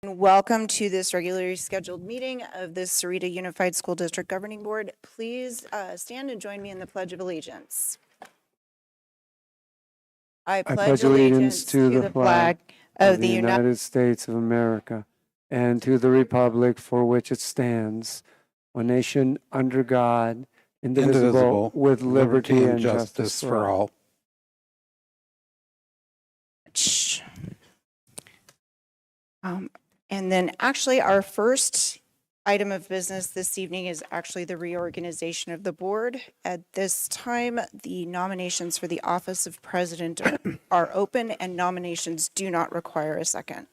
Welcome to this regularly scheduled meeting of the Sahuarita Unified School District Governing Board. Please stand and join me in the Pledge of Allegiance. I pledge allegiance to the flag of the United States of America and to the republic for which it stands, one nation under God, indivisible, with liberty and justice for all. And then actually our first item of business this evening is actually the reorganization of the board. At this time, the nominations for the office of president are open and nominations do not require a second.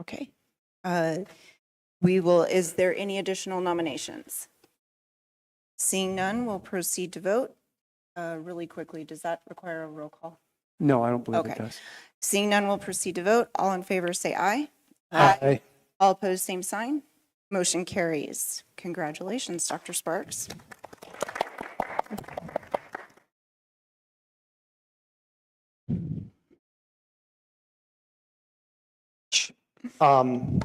Okay. Is there any additional nominations? Seeing none, we'll proceed to vote. Really quickly, does that require a roll call? No, I don't believe it does. Seeing none, we'll proceed to vote. All in favor, say aye. Aye. All opposed, same sign. Motion carries. Congratulations, Dr. Sparks. All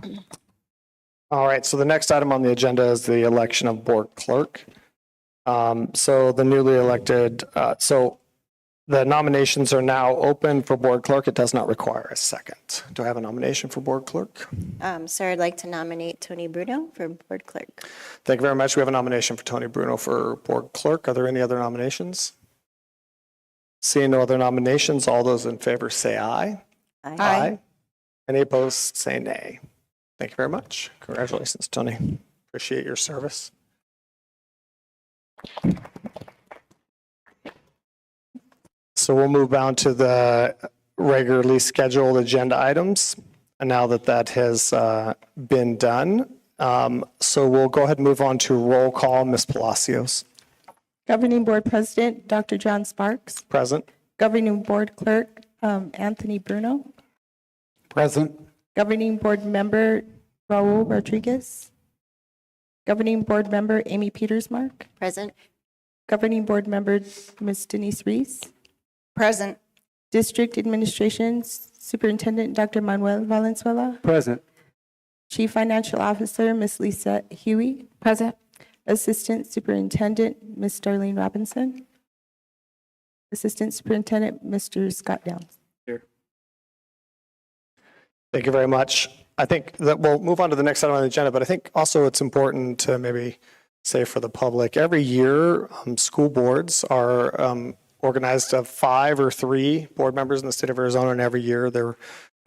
right, so the next item on the agenda is the election of board clerk. So the newly elected, so the nominations are now open for board clerk. It does not require a second. Do I have a nomination for board clerk? Sir, I'd like to nominate Tony Bruno for board clerk. Thank you very much. We have a nomination for Tony Bruno for board clerk. Are there any other nominations? Seeing no other nominations, all those in favor say aye. Aye. Any opposed, say nay. Thank you very much. Congratulations, Tony. Appreciate your service. So we'll move on to the regularly scheduled agenda items. And now that that has been done, so we'll go ahead and move on to roll call. Ms. Palacios. Governing Board President, Dr. John Sparks. Present. Governing Board Clerk, Anthony Bruno. Present. Governing Board Member, Raul Rodriguez. Governing Board Member, Amy Petersmark. Present. Governing Board Member, Ms. Denise Reese. Present. District Administration Superintendent, Dr. Manuel Valenzuela. Present. Chief Financial Officer, Ms. Lisa Huey. Present. Assistant Superintendent, Ms. Darlene Robinson. Assistant Superintendent, Mr. Scott Downs. Here. Thank you very much. I think that we'll move on to the next item on the agenda, but I think also it's important to maybe say for the public, every year school boards are organized of 5 or 3 board members in the state of Arizona, and every year they're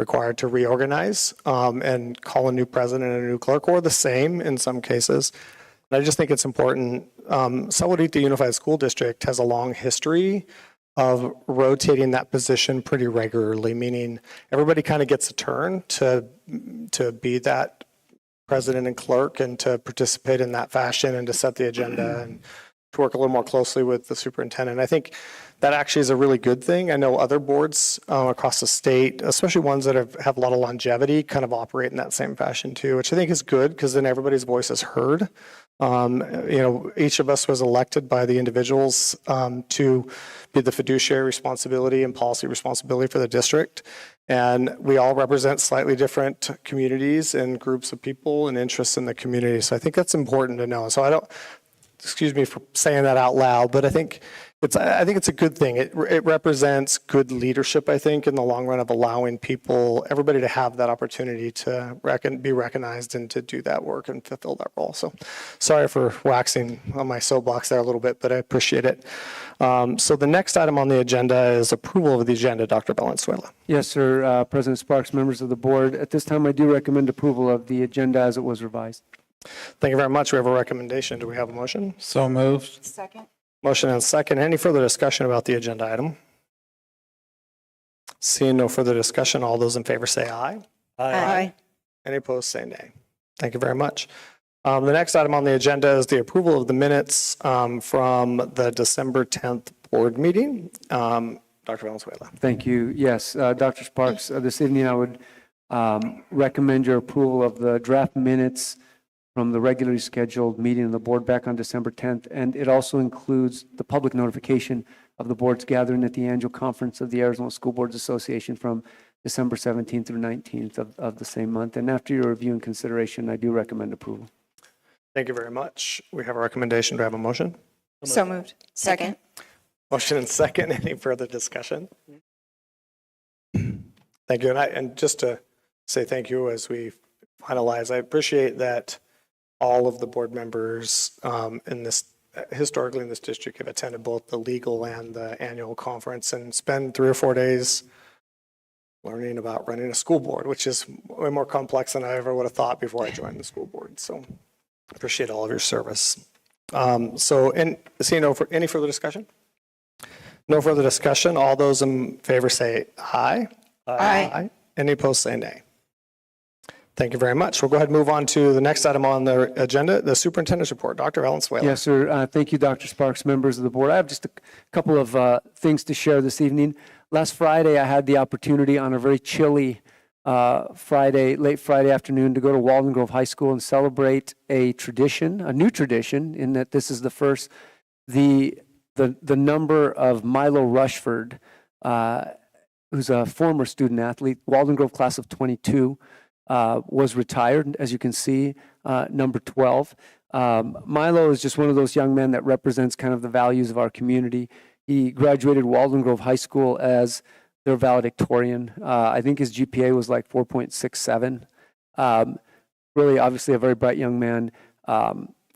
required to reorganize and call a new president and a new clerk, or the same in some cases. And I just think it's important. Sahuarita Unified School District has a long history of rotating that position pretty regularly, meaning everybody kind of gets a turn to be that president and clerk and to participate in that fashion and to set the agenda and to work a little more closely with the superintendent. I think that actually is a really good thing. I know other boards across the state, especially ones that have a lot of longevity, kind of operate in that same fashion too, which I think is good because then everybody's voice is heard. Each of us was elected by the individuals to be the fiduciary responsibility and policy responsibility for the district. And we all represent slightly different communities and groups of people and interests in the community. So I think that's important to know. So excuse me for saying that out loud, but I think it's a good thing. It represents good leadership, I think, in the long run of allowing everybody to have that opportunity to be recognized and to do that work and fulfill that role. So sorry for waxing on my soapbox there a little bit, but I appreciate it. So the next item on the agenda is approval of the agenda, Dr. Valenzuela. Yes, sir. President Sparks, members of the board. At this time, I do recommend approval of the agenda as it was revised. Thank you very much. We have a recommendation. Do we have a motion? So moved. Second. Motion and second. Any further discussion about the agenda item? Seeing no further discussion, all those in favor say aye. Aye. Any opposed say nay. Thank you very much. The next item on the agenda is the approval of the minutes from the December 10th board meeting. Dr. Valenzuela. Thank you. Yes, Dr. Sparks, this evening I would recommend your approval of the draft minutes from the regularly scheduled meeting of the board back on December 10th. And it also includes the public notification of the boards gathering at the annual conference of the Arizona School Boards Association from December 17th through 19th of the same month. And after your review and consideration, I do recommend approval. Thank you very much. We have a recommendation. Do I have a motion? So moved. Second. Motion and second. Any further discussion? Thank you. And just to say thank you as we finalize, I appreciate that all of the board members historically in this district have attended both the legal and the annual conference and spend 3 or 4 days learning about running a school board, which is way more complex than I ever would have thought before I joined the school board. So appreciate all of your service. Seeing any further discussion? No further discussion. All those in favor say aye. Aye. Any opposed say nay. Thank you very much. We'll go ahead and move on to the next item on the agenda, the superintendent's report. Dr. Ellen Swale. Yes, sir. Thank you, Dr. Sparks, members of the board. I have just a couple of things to share this evening. Last Friday, I had the opportunity on a very chilly late Friday afternoon, to go to Walden Grove High School and celebrate a new tradition, in that this is the first, the number of Milo Rushford, who's a former student athlete, Walden Grove class of 22, was retired, as you can see, number 12. Milo is just one of those young men that represents kind of the values of our community. He graduated Walden Grove High School as their valedictorian. I think his GPA was like 4.67. Really, obviously, a very bright young man,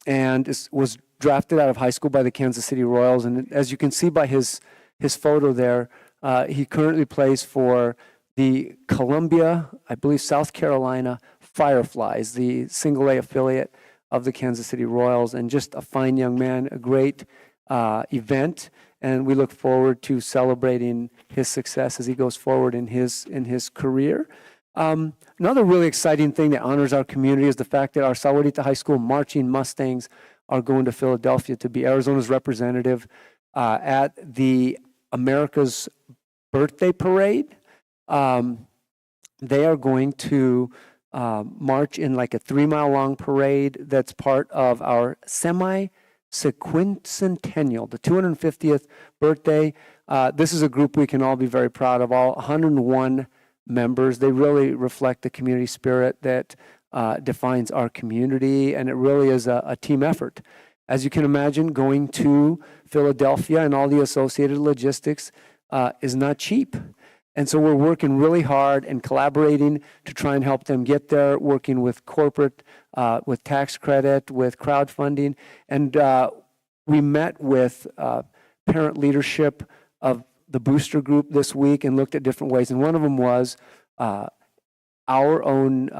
and was drafted out of high school by the Kansas City Royals. And as you can see by his photo there, he currently plays for the Columbia, I believe, South Carolina Fireflies, the single A affiliate of the Kansas City Royals, and just a fine young man, a great event, and we look forward to celebrating his success as he goes forward in his career. Another really exciting thing that honors our community is the fact that our Sahuarita High School marching Mustangs are going to Philadelphia to be Arizona's representative at the America's Birthday Parade. They are going to march in like a 3-mile long parade that's part of our semi-sequencentennial, the 250th birthday. This is a group we can all be very proud of, all 101 members. They really reflect the community spirit that defines our community, and it really is a team effort. As you can imagine, going to Philadelphia and all the associated logistics is not cheap. And so we're working really hard and collaborating to try and help them get there, working with corporate, with tax credit, with crowdfunding. And we met with parent leadership of the booster group this week and looked at different ways. And one of them was our own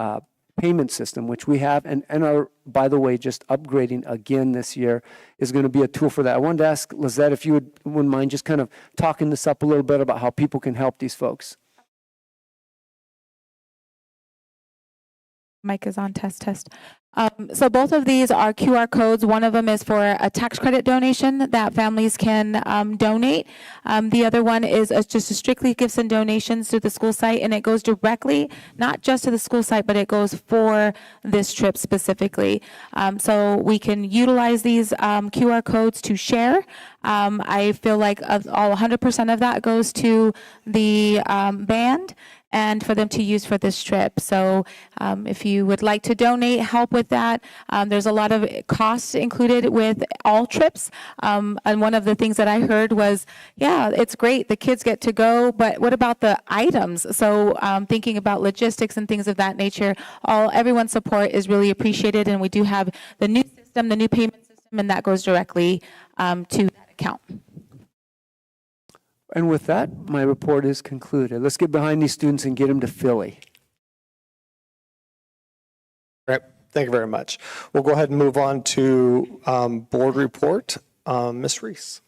payment system, which we have and are, by the way, just upgrading again this year, is going to be a tool for that. I wanted to ask Lizette if you wouldn't mind just kind of talking this up a little bit about how people can help these folks. Mic is on, test. So both of these are QR codes. One of them is for a tax credit donation that families can donate. The other one is just a strictly gifts and donations to the school site, and it goes directly, not just to the school site, but it goes for this trip specifically. So we can utilize these QR codes to share. I feel like all 100% of that goes to the band, and for them to use for this trip. So if you would like to donate, help with that. There's a lot of costs included with all trips. And one of the things that I heard was, yeah, it's great, the kids get to go, but what about the items? So thinking about logistics and things of that nature, everyone's support is really appreciated, and we do have the new system, the new payment system, and that goes directly to that account. And with that, my report is concluded. Let's get behind these students and get them to Philly. Great. Thank you very much. We'll go ahead and move on to board report. Ms. Reese.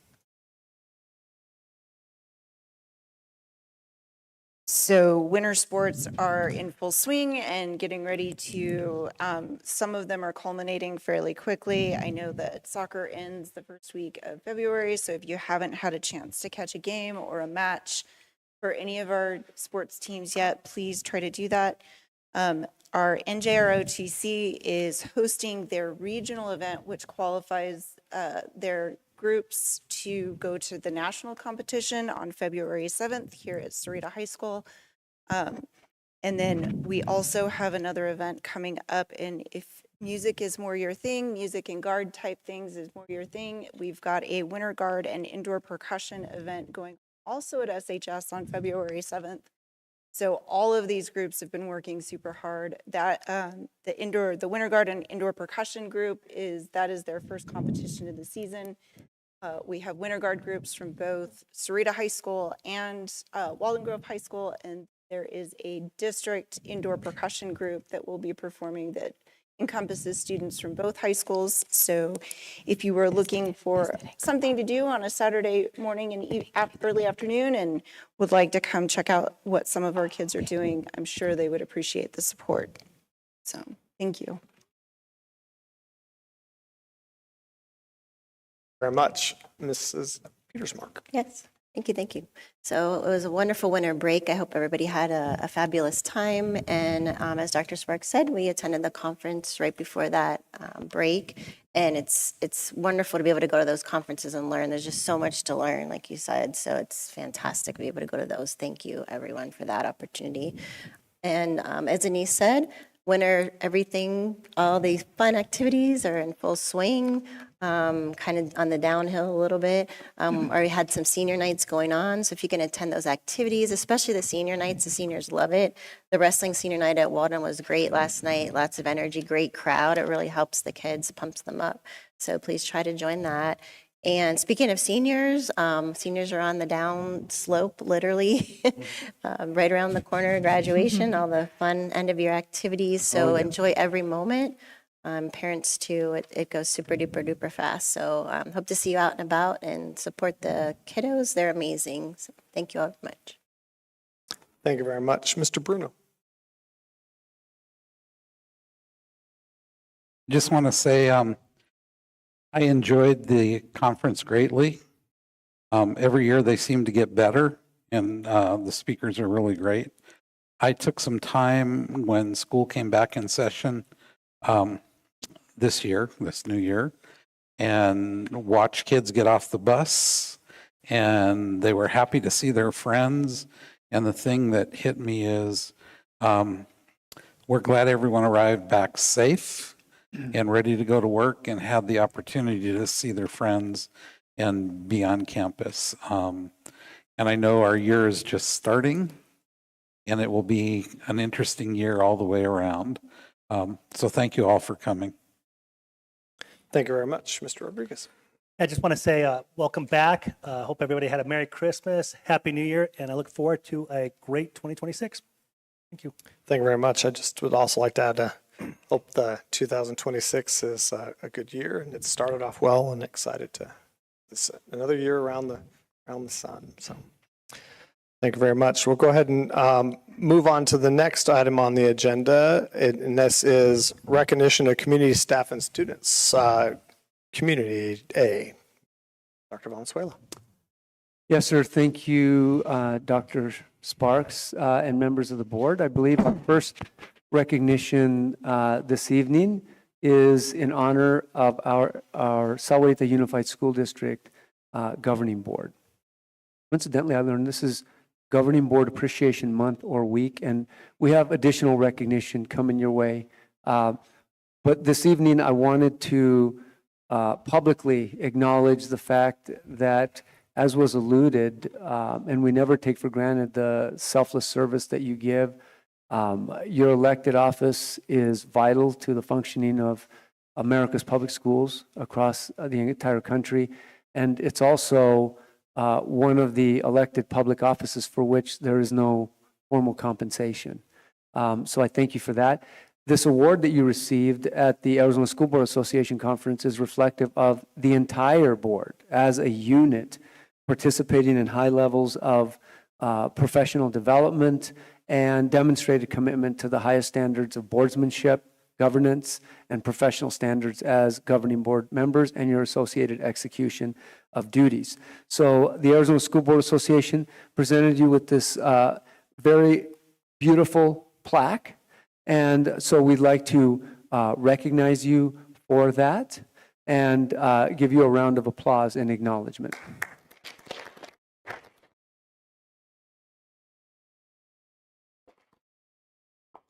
So winter sports are in full swing and getting ready to, some of them are culminating fairly quickly. I know that soccer ends the first week of February, so if you haven't had a chance to catch a game or a match for any of our sports teams yet, please try to do that. Our NJROTC is hosting their regional event, which qualifies their groups to go to the national competition on February 7th here at Sahuarita High School. And then we also have another event coming up, and if music is more your thing, music and guard type things is more your thing, we've got a winter guard and indoor percussion event going also at SHS on February 7th. So all of these groups have been working super hard. That the winter guard and indoor percussion group that is their first competition of the season. We have winter guard groups from both Sahuarita High School and Walden Grove High School, and there is a district indoor percussion group that will be performing that encompasses students from both high schools. So if you were looking for something to do on a Saturday morning and early afternoon and would like to come check out what some of our kids are doing, I'm sure they would appreciate the support. So thank you. Very much. Mrs. Petersmark. Yes, thank you, thank you. So it was a wonderful winter break. I hope everybody had a fabulous time. And as Dr. Sparks said, we attended the conference right before that break. And it's wonderful to be able to go to those conferences and learn. There's just so much to learn, like you said. So it's fantastic to be able to go to those. Thank you, everyone, for that opportunity. And as Denise said, winter, everything, all these fun activities are in full swing, kind of on the downhill a little bit. Already had some senior nights going on, so if you can attend those activities, especially the senior nights, the seniors love it. The wrestling senior night at Walden was great last night, lots of energy, great crowd. It really helps the kids, pumps them up. So please try to join that. And speaking of seniors, seniors are on the down slope, literally, right around the corner, graduation, all the fun end of year activities. So enjoy every moment. Parents too, it goes super duper duper fast. So hope to see you out and about and support the kiddos. They're amazing. So thank you all very much. Thank you very much. Mr. Bruno. Just want to say I enjoyed the conference greatly. Every year they seem to get better, and the speakers are really great. I took some time when school came back in session this new year, and watched kids get off the bus, and they were happy to see their friends. And the thing that hit me is we're glad everyone arrived back safe and ready to go to work and had the opportunity to see their friends and be on campus. And I know our year is just starting, and it will be an interesting year all the way around. So thank you all for coming. Thank you very much. Mr. Rodriguez. I just want to say welcome back. Hope everybody had a Merry Christmas, Happy New Year, and I look forward to a great 2026. Thank you. Thank you very much. I just would also like to add, hope the 2026 is a good year, and it started off well, and excited to this another year around the sun. So thank you very much. We'll go ahead and move on to the next item on the agenda, and this is recognition of community staff and students. Community A. Dr. Valenzuela. Yes, sir. Thank you, Dr. Sparks and members of the board. I believe our first recognition this evening is in honor of our Sahuarita Unified School District Governing Board. Coincidentally, I learned this is Governing Board Appreciation Month or week, and we have additional recognition coming your way. But this evening, I wanted to publicly acknowledge the fact that, as was alluded, and we never take for granted the selfless service that you give. Your elected office is vital to the functioning of America's public schools across the entire country, and it's also one of the elected public offices for which there is no formal compensation. So I thank you for that. This award that you received at the Arizona School Board Association Conference is reflective of the entire board as a unit participating in high levels of professional development and demonstrated commitment to the highest standards of boardsmanship, governance, and professional standards as governing board members and your associated execution of duties. So the Arizona School Board Association presented you with this very beautiful plaque. And so we'd like to recognize you for that. and give you a round of applause in acknowledgement.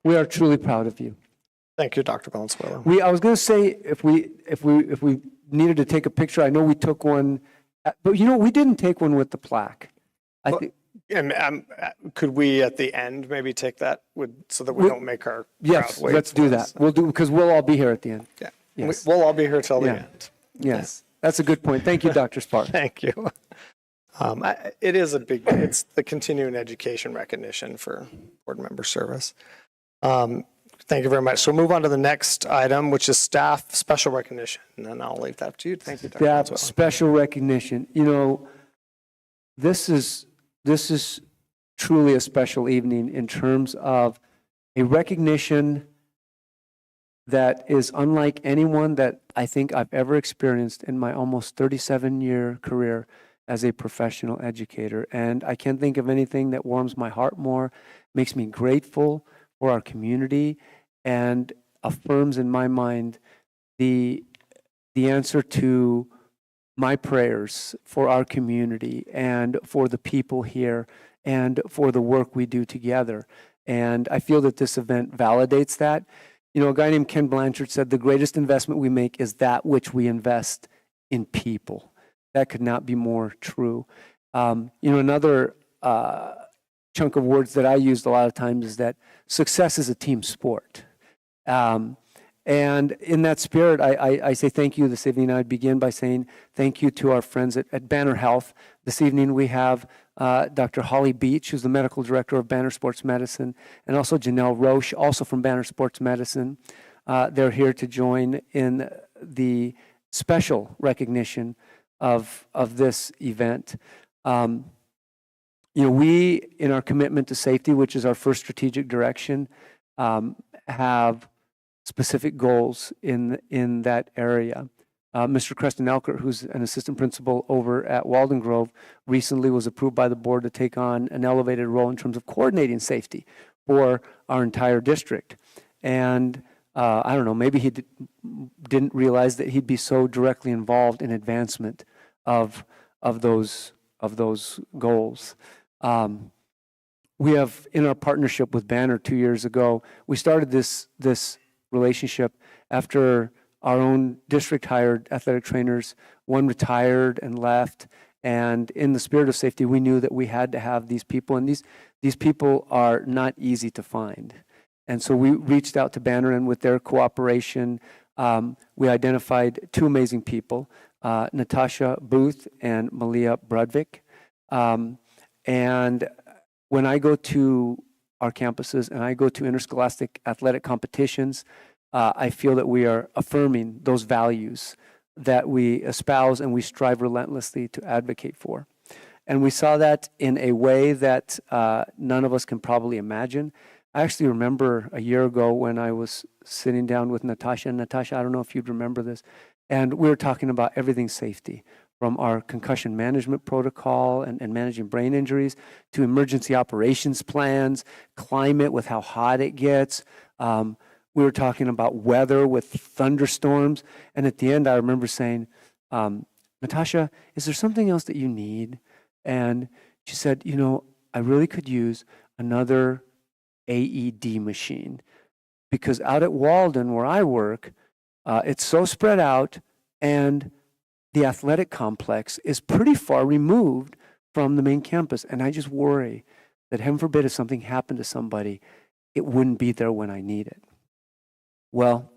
We are truly proud of you. Thank you, Dr. Valenzuela. I was going to say, if we needed to take a picture, I know we took one, but we didn't take one with the plaque. I think, And could we at the end maybe take that so that we don't make our yes, crowd wait let's for do us? that. We'll do, because we'll all be here at the end. Yeah. Yes. We'll all be here till the Yeah. end. Yes, that's a good point. Thank you, Dr. Sparks. Thank you. It's the continuing education recognition for board member service. Thank you very much. So we'll move on to the next item, which is staff special recognition. And then I'll leave that to you. Thank you, Dr. Staff Valenzuela. special recognition. This is truly a special evening in terms of a recognition that is unlike anyone that I think I've ever experienced in my almost 37-year career as a professional educator. And I can't think of anything that warms my heart more, makes me grateful for our community, and affirms in my mind the answer to my prayers for our community and for the people here and for the work we do together. And I feel that this event validates that. A guy named Ken Blanchard said, the greatest investment we make is that which we invest in people. That could not be more true. Another chunk of words that I used a lot of times is that success is a team sport. And in that spirit, I say thank you this evening. I'd begin by saying thank you to our friends at Banner Health. This evening we have Dr. Holly Beach, who's the medical director of Banner Sports Medicine, and also Janelle Roche, also from Banner Sports Medicine. They're here to join in the special recognition of this event. We, in our commitment to safety, which is our first strategic direction, have specific goals in that area. Mr. Creston Elkert, who's an assistant principal over at Walden Grove, recently was approved by the board to take on an elevated role in terms of coordinating safety for our entire district. And I don't know, maybe he didn't realize that he'd be so directly involved in advancement of those goals. We have, in our partnership with Banner 2 years ago, we started this relationship after our own district hired athletic trainers. One retired and left, and in the spirit of safety, we knew that we had to have these people, and these people are not easy to find. And so we reached out to Banner, and with their cooperation, we identified two amazing people, Natasha Booth and Malia Brudvik. And when I go to our campuses and I go to interscholastic athletic competitions, I feel that we are affirming those values that we espouse and we strive relentlessly to advocate for. And we saw that in a way that none of us can probably imagine. I actually remember a year ago when I was sitting down with Natasha, and Natasha, I don't know if you'd remember this, and we were talking about everything safety, from our concussion management protocol and managing brain injuries to emergency operations plans, climate with how hot it gets. We were talking about weather with thunderstorms. And at the end, I remember saying, Natasha, is there something else that you need? And she said, I really could use another AED machine, because out at Walden, where I work, it's so spread out, and the athletic complex is pretty far removed from the main campus. And I just worry that, heaven forbid, if something happened to somebody, it wouldn't be there when I need it. Well,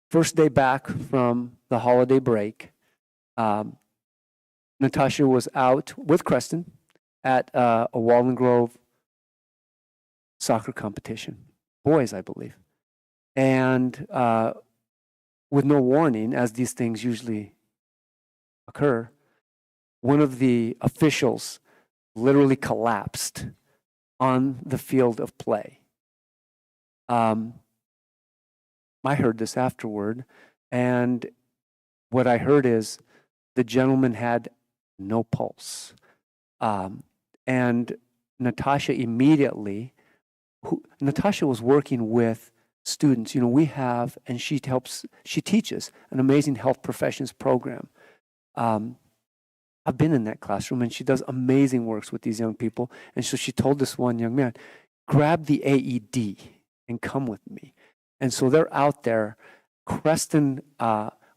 first day back from the holiday break, Natasha was out with Creston at a Walden Grove soccer competition, boys, I believe. And with no warning, as these things usually occur, one of the officials literally collapsed on the field of play. I heard this afterward, and what I heard is the gentleman had no pulse. And Natasha immediately, Natasha was working with students. You know, we have, and she teaches an amazing health professions program. I've been in that classroom, and she does amazing works with these young people. And so she told this one young man, grab the AED and come with me. And so they're out there. Creston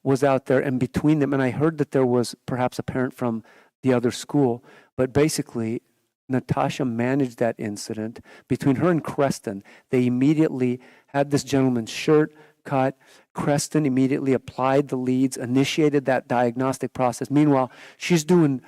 was out there, and between them, and I heard that there was perhaps a parent from the other school, but basically, Natasha managed that incident. Between her and Creston, they immediately had this gentleman's shirt cut. Creston immediately applied the leads, initiated that diagnostic process. Meanwhile, she's doing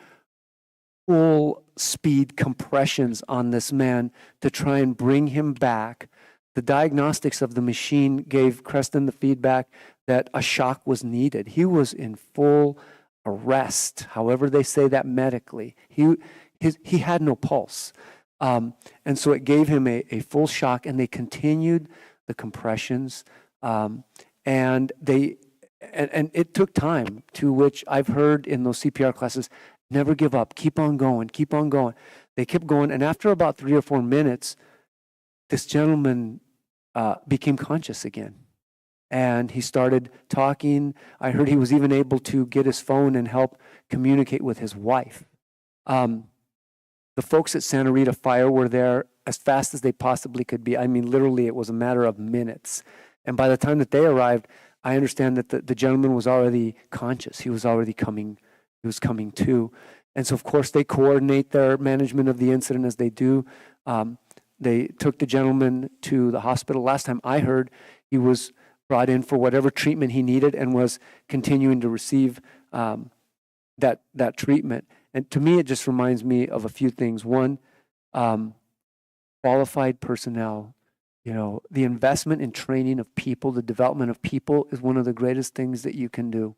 full speed compressions on this man to try and bring him back. The diagnostics of the machine gave Creston the feedback that a shock was needed. He was in full arrest, however they say that medically. He had no pulse. And so it gave him a full shock, and they continued the compressions. And it took time, to which I've heard in those CPR classes, never give up, keep on going, keep on going. They kept going, and after about 3 or 4 minutes, this gentleman became conscious again. And he started talking. I heard he was even able to get his phone and help communicate with his wife. The folks at Sahuarita Fire were there as fast as they possibly could be. I mean, literally, it was a matter of minutes. And by the time that they arrived, I understand that the gentleman was already conscious. He was already coming. He was coming to. And so, of course, they coordinate their management of the incident as they do. They took the gentleman to the hospital. Last time I heard, he was brought in for whatever treatment he needed and was continuing to receive that treatment. And to me, it just reminds me of a few things. One, qualified personnel. You know, the investment in training of people, the development of people is one of the greatest things that you can do.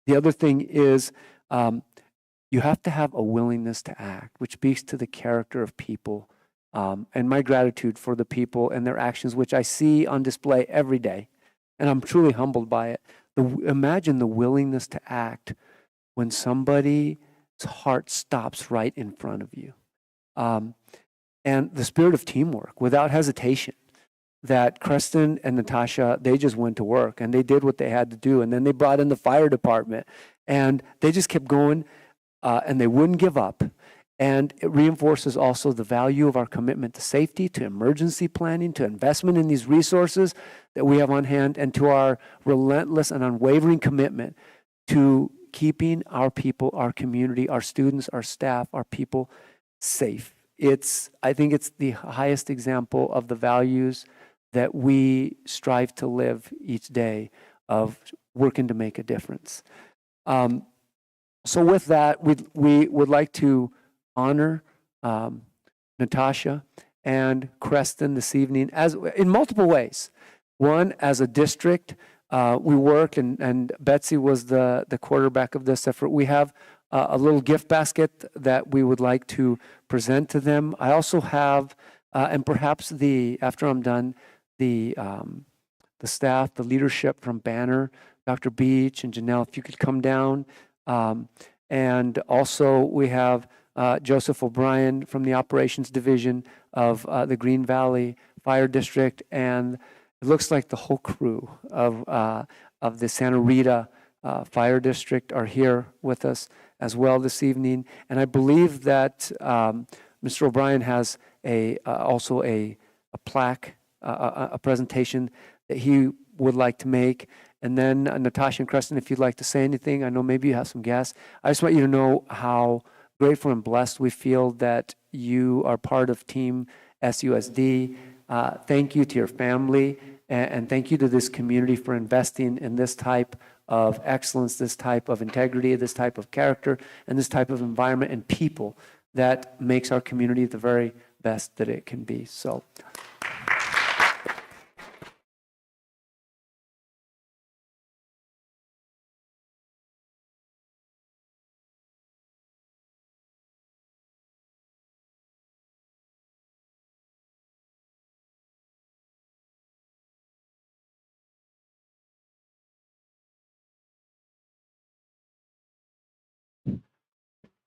The other thing is you have to have a willingness to act, which speaks to the character of people. And my gratitude for the people and their actions, which I see on display every day. And I'm truly humbled by it. Imagine the willingness to act when somebody's heart stops right in front of you. And the spirit of teamwork, without hesitation, that Creston and Natasha, they just went to work and they did what they had to do. And then they brought in the fire department and they just kept going and they wouldn't give up. And it reinforces also the value of our commitment to safety, to emergency planning, to investment in these resources that we have on hand, and to our relentless and unwavering commitment to keeping our people, our community, our students, our staff, our people safe. I think it's the highest example of the values that we strive to live each day, of working to make a difference. So with that, we would like to honor Natasha and Creston this evening in multiple ways. One, as a district, we work, and Betsy was the quarterback of this effort. We have a little gift basket that we would like to present to them. I also have, and perhaps after I'm done, the staff, the leadership from Banner, Dr. Beach and Janelle, if you could come down. And also we have Joseph O'Brien from the operations division of the Green Valley Fire District, and it looks like the whole crew of the Sahuarita Fire District are here with us as well this evening. And I believe that Mr. O'Brien has also a plaque, a presentation that he would like to make. And then Natasha and Creston, if you'd like to say anything, I know maybe you have some guests. I just want you to know how grateful and blessed we feel that you are part of Team SUSD. Thank you to your family, and thank you to this community for investing in this type of excellence, this type of integrity, this type of character, and this type of environment and people that makes our community the very best that it can be. So.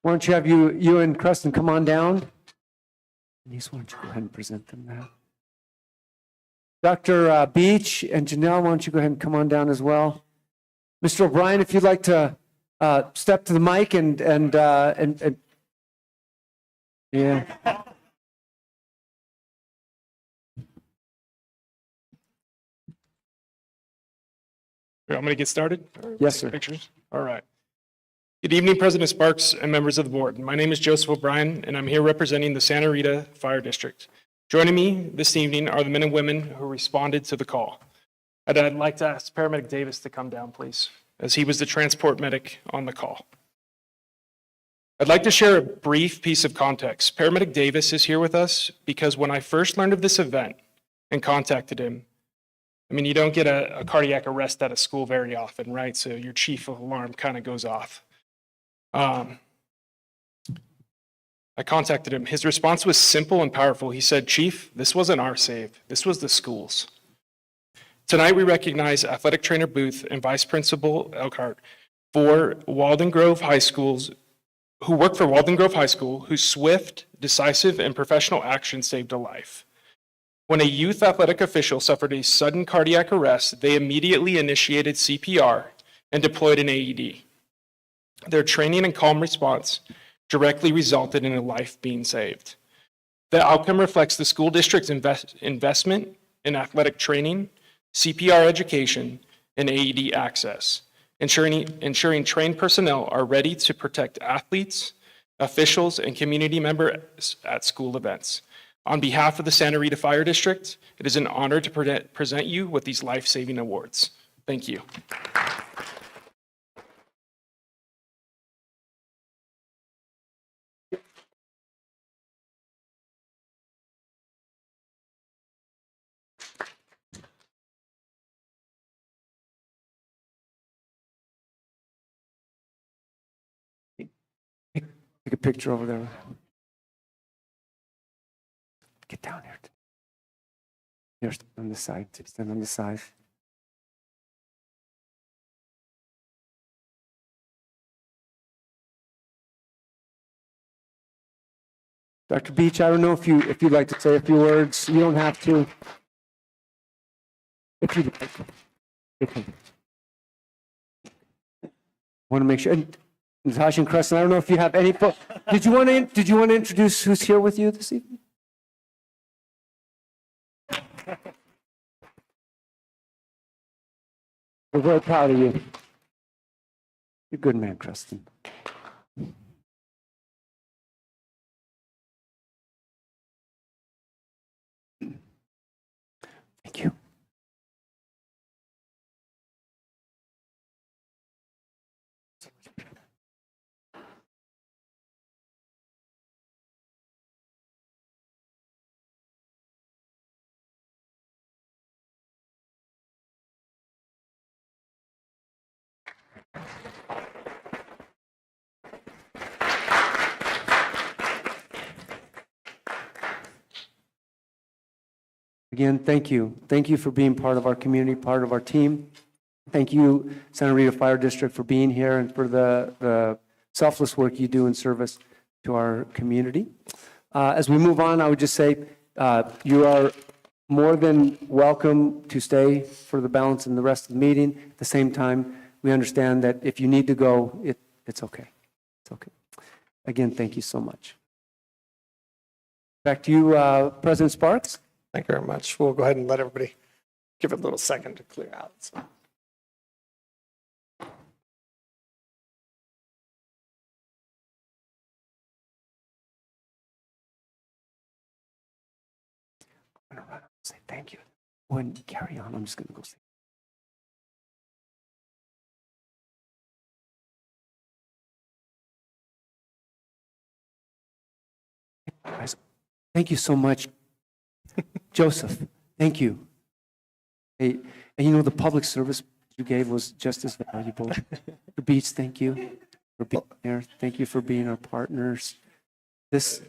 Why don't you have you and Creston come on down? Denise, why don't you go ahead and present them now? Dr. Beach and Janelle, why don't you go ahead and come on down as well? Mr. O'Brien, if you'd like to step to the mic and yeah. I'm going to get started. Yes, sir. Pictures. All right. Good evening, President Sparks and members of the board. My name is Joseph O'Brien, and I'm here representing the Sahuarita Fire District. Joining me this evening are the men and women who responded to the call. I'd like to ask Paramedic Davis to come down, please, as he was the transport medic on the call. I'd like to share a brief piece of context. Paramedic Davis is here with us because when I first learned of this event and contacted him, I mean, you don't get a cardiac arrest at a school very often, right? So your chief of alarm kind of goes off. I contacted him. His response was simple and powerful. He said, "Chief, this wasn't our save. This was the school's." Tonight, we recognize athletic trainer Booth and Vice Principal Elkhart for Walden Grove High Schools, who work for Walden Grove High School, whose swift, decisive, and professional action saved a life. When a youth athletic official suffered a sudden cardiac arrest, they immediately initiated CPR and deployed an AED. Their training and calm response directly resulted in a life being saved. The outcome reflects the school district's investment in athletic training, CPR education, and AED access, ensuring trained personnel are ready to protect athletes, officials, and community members at school events. On behalf of the Sahuarita Fire District, it is an honor to present you with these life-saving awards. Thank you. Take a picture over there. Get down here. Here, stand on the side. Stand on the side. Dr. Beach, I don't know if you'd like to say a few words. You don't have to. If you'd like. Okay. Want to make sure. And Natasha and Crescent, I don't know if you have any. Did you want to introduce who's here with you this evening? We're very proud of you. You're a good man, Creston. Thank you. Again, thank you. Thank you for being part of our community, part of our team. Thank you, Sahuarita Fire District, for being here and for the selfless work you do in service to our community. As we move on, I would just say you are more than welcome to stay for the balance and the rest of the meeting. At the same time, we understand that if you need to go, it's okay. It's okay. Again, thank you so much. Back to you, President Sparks. Thank you very much. We'll go ahead and let everybody give it a little second to clear out. So. I'm going to run and say thank you. When carry on, I'm just going to go say. Guys, thank you so much. Joseph, thank you. Hey, and you know, the public service you gave was just as valuable. Beach, thank you for being here. Thank you for being our partners. This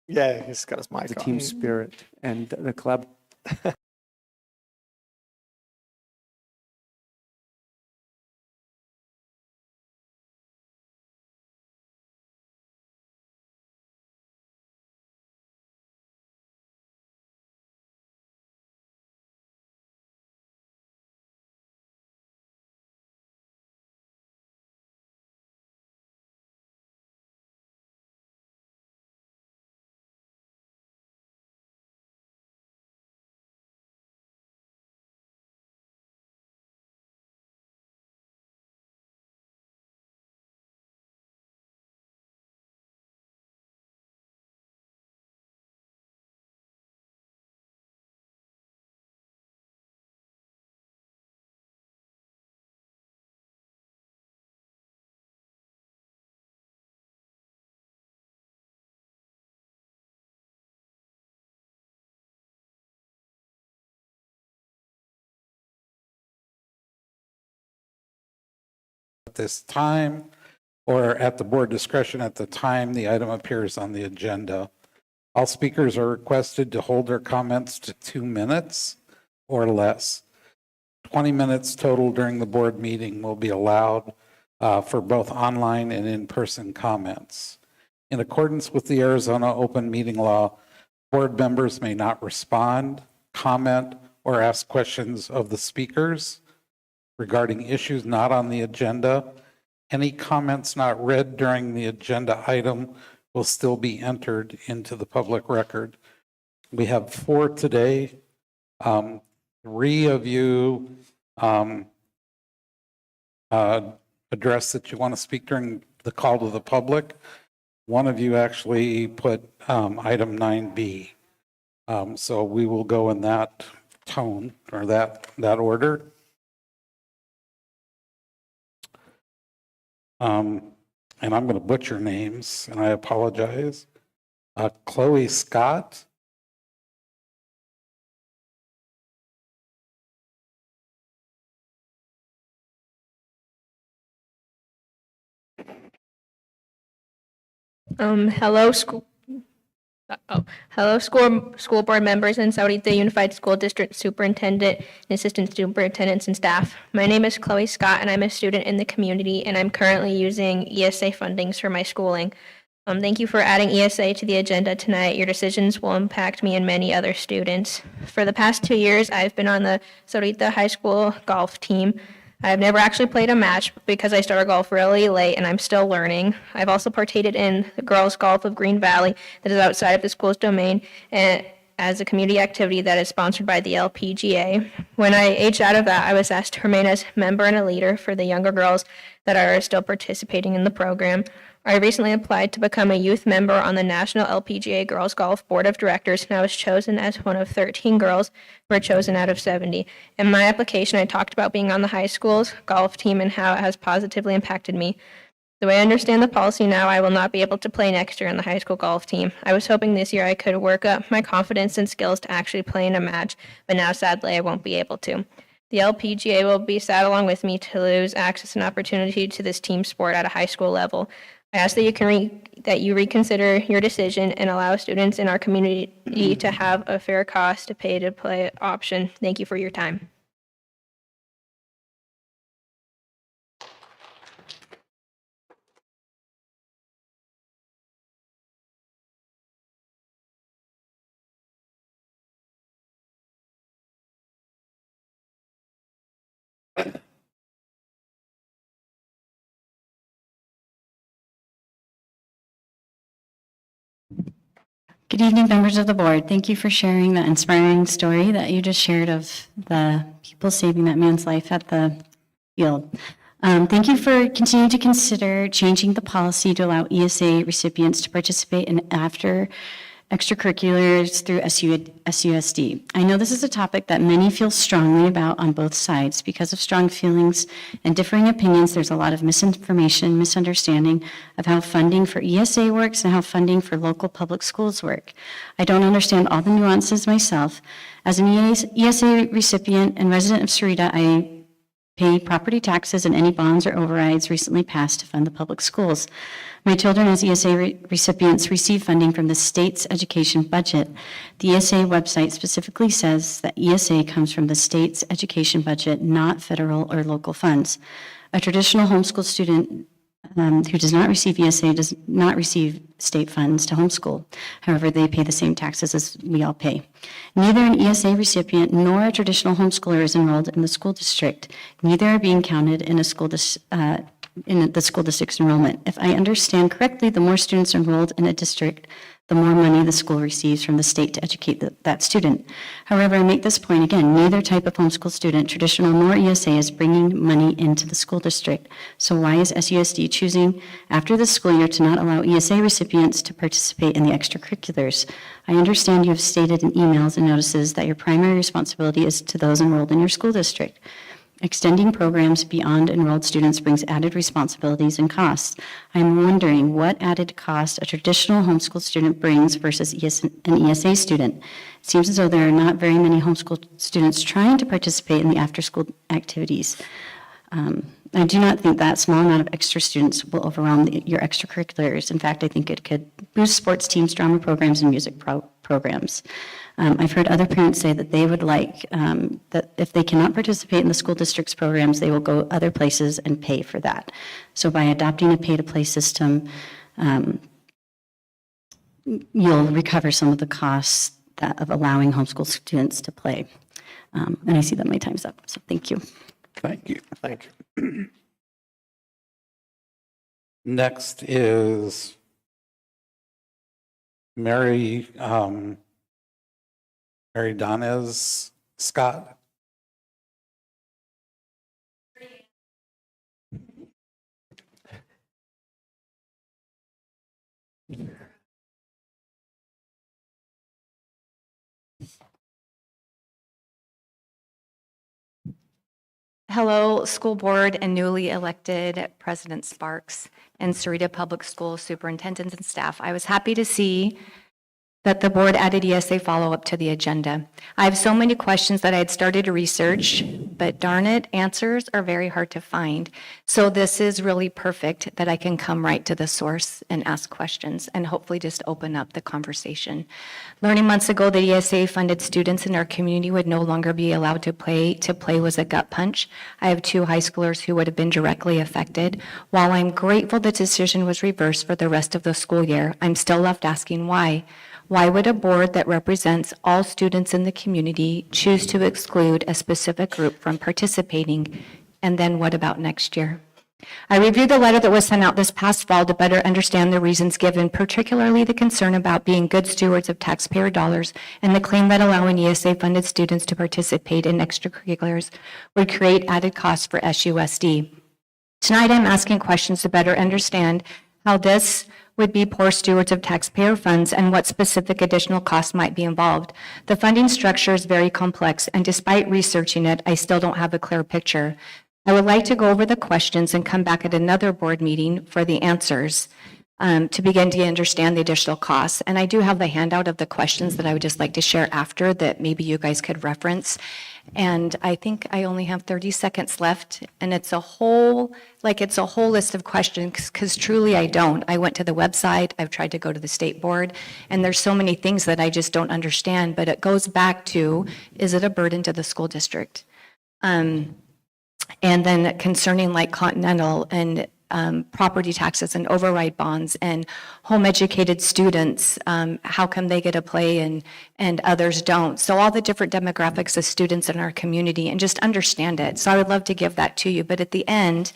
Yeah, he's got his mic the on. team spirit and the club. this time or at the board discretion at the time the item appears on the agenda. All speakers are requested to hold their comments to 2 minutes or less. 20 minutes total during the board meeting will be allowed for both online and in-person comments. In accordance with the Arizona Open Meeting Law, board members may not respond, comment, or ask questions of the speakers regarding issues not on the agenda. Any comments not read during the agenda item will still be entered into the public record. We have 4 today. 3 of you addressed that you want to speak during the call to the public. 1 of you actually put item 9B. So we will go in that tone or that order. And I'm going to butcher names, and I apologize. Chloe Scott. Hello, school board members and Sahuarita Unified School District Superintendent and Assistant Superintendents and staff. My name is Chloe Scott, and I'm a student in the community, and I'm currently using ESA fundings for my schooling. Thank you for adding ESA to the agenda tonight. Your decisions will impact me and many other students. For the past 2 years, I've been on the Sahuarita High School golf team. I've never actually played a match because I started golf really late and I'm still learning. I've also participated in the girls' golf of Green Valley that is outside of the school's domain and as a community activity that is sponsored by the LPGA. When I aged out of that, I was asked to remain as a member and a leader for the younger girls that are still participating in the program. I recently applied to become a youth member on the National LPGA Girls Golf Board of Directors, and I was chosen as one of 13 girls who were chosen out of 70. In my application, I talked about being on the high school's golf team and how it has positively impacted me. The way I understand the policy now, I will not be able to play next year on the high school golf team. I was hoping this year I could work up my confidence and skills to actually play in a match, but now sadly I won't be able to. The LPGA will be sad along with me to lose access and opportunity to this team sport at a high school level. I ask that you reconsider your decision and allow students in our community to have a fair cost to pay to play option. Thank you for your time. Good evening, members of the board. Thank you for sharing that inspiring story that you just shared of the people saving that man's life at the field. Thank you for continuing to consider changing the policy to allow ESA recipients to participate in after extracurriculars through SUSD. I know this is a topic that many feel strongly about on both sides. Because of strong feelings and differing opinions, there's a lot of misinformation, misunderstanding of how funding for ESA works and how funding for local public schools work. I don't understand all the nuances myself. As an ESA recipient and resident of Sahuarita, I pay property taxes and any bonds or overrides recently passed to fund the public schools. My children as ESA recipients receive funding from the state's education budget. The ESA website specifically says that ESA comes from the state's education budget, not federal or local funds. A traditional homeschool student who does not receive ESA does not receive state funds to homeschool. However, they pay the same taxes as we all pay. Neither an ESA recipient nor a traditional homeschooler is enrolled in the school district. Neither are being counted in in the school district's enrollment. If I understand correctly, the more students enrolled in a district, the more money the school receives from the state to educate that student. However, I make this point again, neither type of homeschool student, traditional nor ESA, is bringing money into the school district. So why is SUSD choosing after this school year to not allow ESA recipients to participate in the extracurriculars? I understand you have stated in emails and notices that your primary responsibility is to those enrolled in your school district. Extending programs beyond enrolled students brings added responsibilities and costs. I am wondering what added cost a traditional homeschool student brings versus an ESA student. It seems as though there are not very many homeschool students trying to participate in the after-school activities. I do not think that small amount of extra students will overwhelm your extracurriculars. In fact, I think it could boost sports teams, drama programs, and music programs. I've heard other parents say that they would like, that if they cannot participate in the school district's programs, they will go other places and pay for that. So by adopting a pay-to-play system, you'll recover some of the costs of allowing homeschool students to play. And I see that my time's up, so thank you. Thank you. Thank you. Next is Mary Donez Scott. Hello, school board and newly elected President Sparks and Sahuarita Public School superintendents and staff. I was happy to see that the board added ESA follow-up to the agenda. I have so many questions that I had started to research, but darn it, answers are very hard to find. So this is really perfect that I can come right to the source and ask questions and hopefully just open up the conversation. Learning months ago that ESA-funded students in our community would no longer be allowed to play was a gut punch. I have 2 high schoolers who would have been directly affected. While I'm grateful the decision was reversed for the rest of the school year, I'm still left asking why. Why would a board that represents all students in the community choose to exclude a specific group from participating? And then what about next year? I reviewed the letter that was sent out this past fall to better understand the reasons given, particularly the concern about being good stewards of taxpayer dollars and the claim that allowing ESA-funded students to participate in extracurriculars would create added costs for SUSD. Tonight, I'm asking questions to better understand how this would be poor stewards of taxpayer funds and what specific additional costs might be involved. The funding structure is very complex, and despite researching it, I still don't have a clear picture. I would like to go over the questions and come back at another board meeting for the answers to begin to understand the additional costs. And I do have the handout of the questions that I would just like to share after that maybe you guys could reference. And I think I only have 30 seconds left, and it's a whole list of questions, because truly I don't. I went to the website, I've tried to go to the state board, and there's so many things that I just don't understand, but it goes back to, is it a burden to the school district? And then concerning like Continental and property taxes and override bonds and home educated students, how come they get a play and others don't? So all the different demographics of students in our community, and just understand it. So I would love to give that to you. But at the end,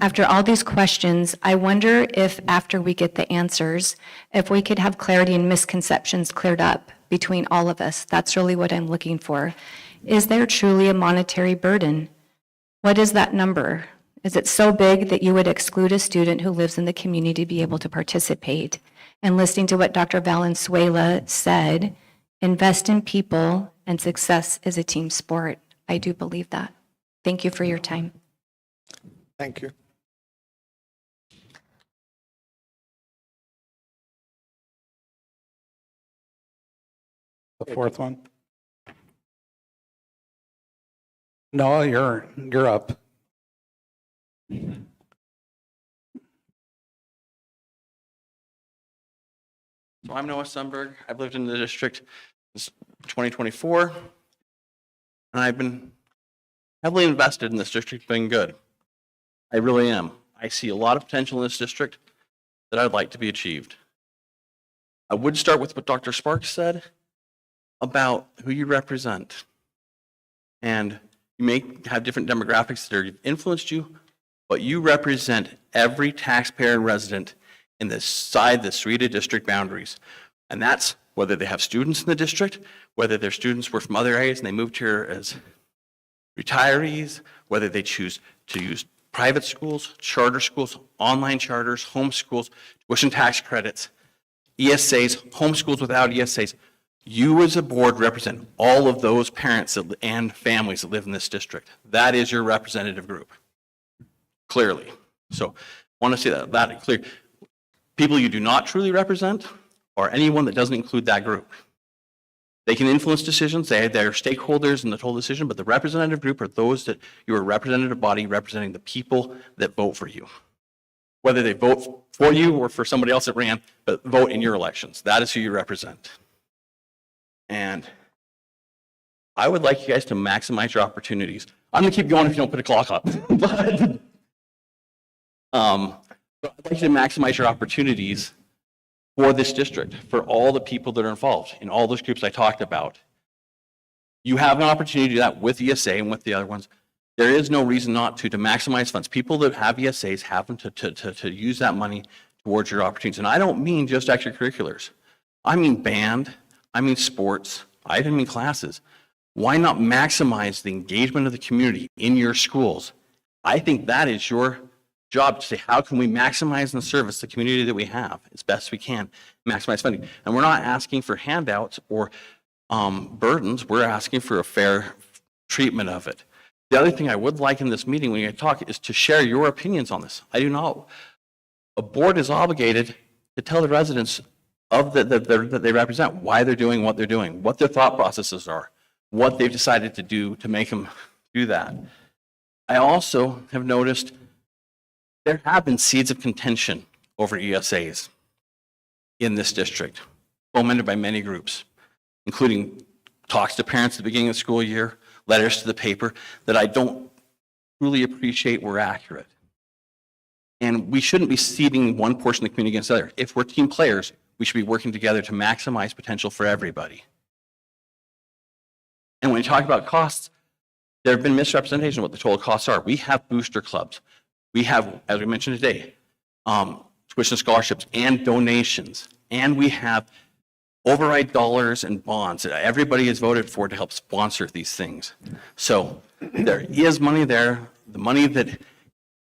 after all these questions, I wonder if after we get the answers, if we could have clarity and misconceptions cleared up between all of us. That's really what I'm looking for. Is there truly a monetary burden? What is that number? Is it so big that you would exclude a student who lives in the community to be able to participate? And listening to what Dr. Valenzuela said, invest in people and success is a team sport. I do believe that. Thank you for your time. Thank you. The fourth one? No, you're up. So I'm Noah Sundberg. I've lived in the district since 2024, and I've been heavily invested in this district, been good. I really am. I see a lot of potential in this district that I'd like to be achieved. I would start with what Dr. Sparks said about who you represent. And you may have different demographics that have influenced you, but you represent every taxpayer and resident in the Sahuarita district boundaries. And that's whether they have students in the district, whether their students were from other areas and they moved here as retirees, whether they choose to use private schools, charter schools, online charters, home schools, tuition tax credits, ESAs, homeschools without ESAs. You as a board represent all of those parents and families that live in this district. That is your representative group, clearly. So I want to say that clear. People you do not truly represent are anyone that doesn't include that group. They can influence decisions. They're stakeholders in the total decision, but the representative group are those that you are a representative body representing the people that vote for you. Whether they vote for you or for somebody else that ran, but vote in your elections. That is who you represent. And I would like you guys to maximize your opportunities. I'm going to keep going if you don't put a clock up. But I'd like you to maximize your opportunities for this district, for all the people that are involved in all those groups I talked about. You have an opportunity to do that with ESA and with the other ones. There is no reason not to maximize funds. People that have ESAs have them to use that money towards your opportunities. And I don't mean just extracurriculars. I mean band, I mean sports, I even mean classes. Why not maximize the engagement of the community in your schools? I think that is your job to say, how can we maximize and service the community that we have as best we can, maximize funding. And we're not asking for handouts or burdens, we're asking for a fair treatment of it. The other thing I would like in this meeting when you talk is to share your opinions on this. I do not. A board is obligated to tell the residents of that they represent why they're doing what they're doing, what their thought processes are, what they've decided to do to make them do that. I also have noticed there have been seeds of contention over ESAs in this district, fomented by many groups, including talks to parents at the beginning of the school year, letters to the paper that I don't truly appreciate were accurate. And we shouldn't be seeding one portion of the community against the other. If we're team players, we should be working together to maximize potential for everybody. And when you talk about costs, there have been misrepresentations of what the total costs are. We have booster clubs. We have, as we mentioned today, tuition scholarships and donations. And we have override dollars and bonds that everybody has voted for to help sponsor these things. So there is money there. The money that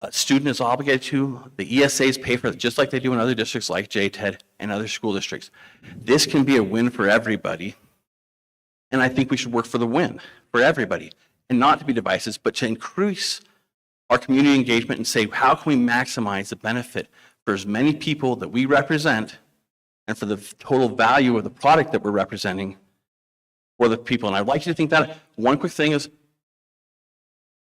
a student is obligated to, the ESAs pay for it, just like they do in other districts like JTED and other school districts. This can be a win for everybody. And I think we should work for the win for everybody, and not to be divisive, but to increase our community engagement and say, how can we maximize the benefit for as many people that we represent and for the total value of the product that we're representing for the people. And I'd like you to think that. One quick thing is,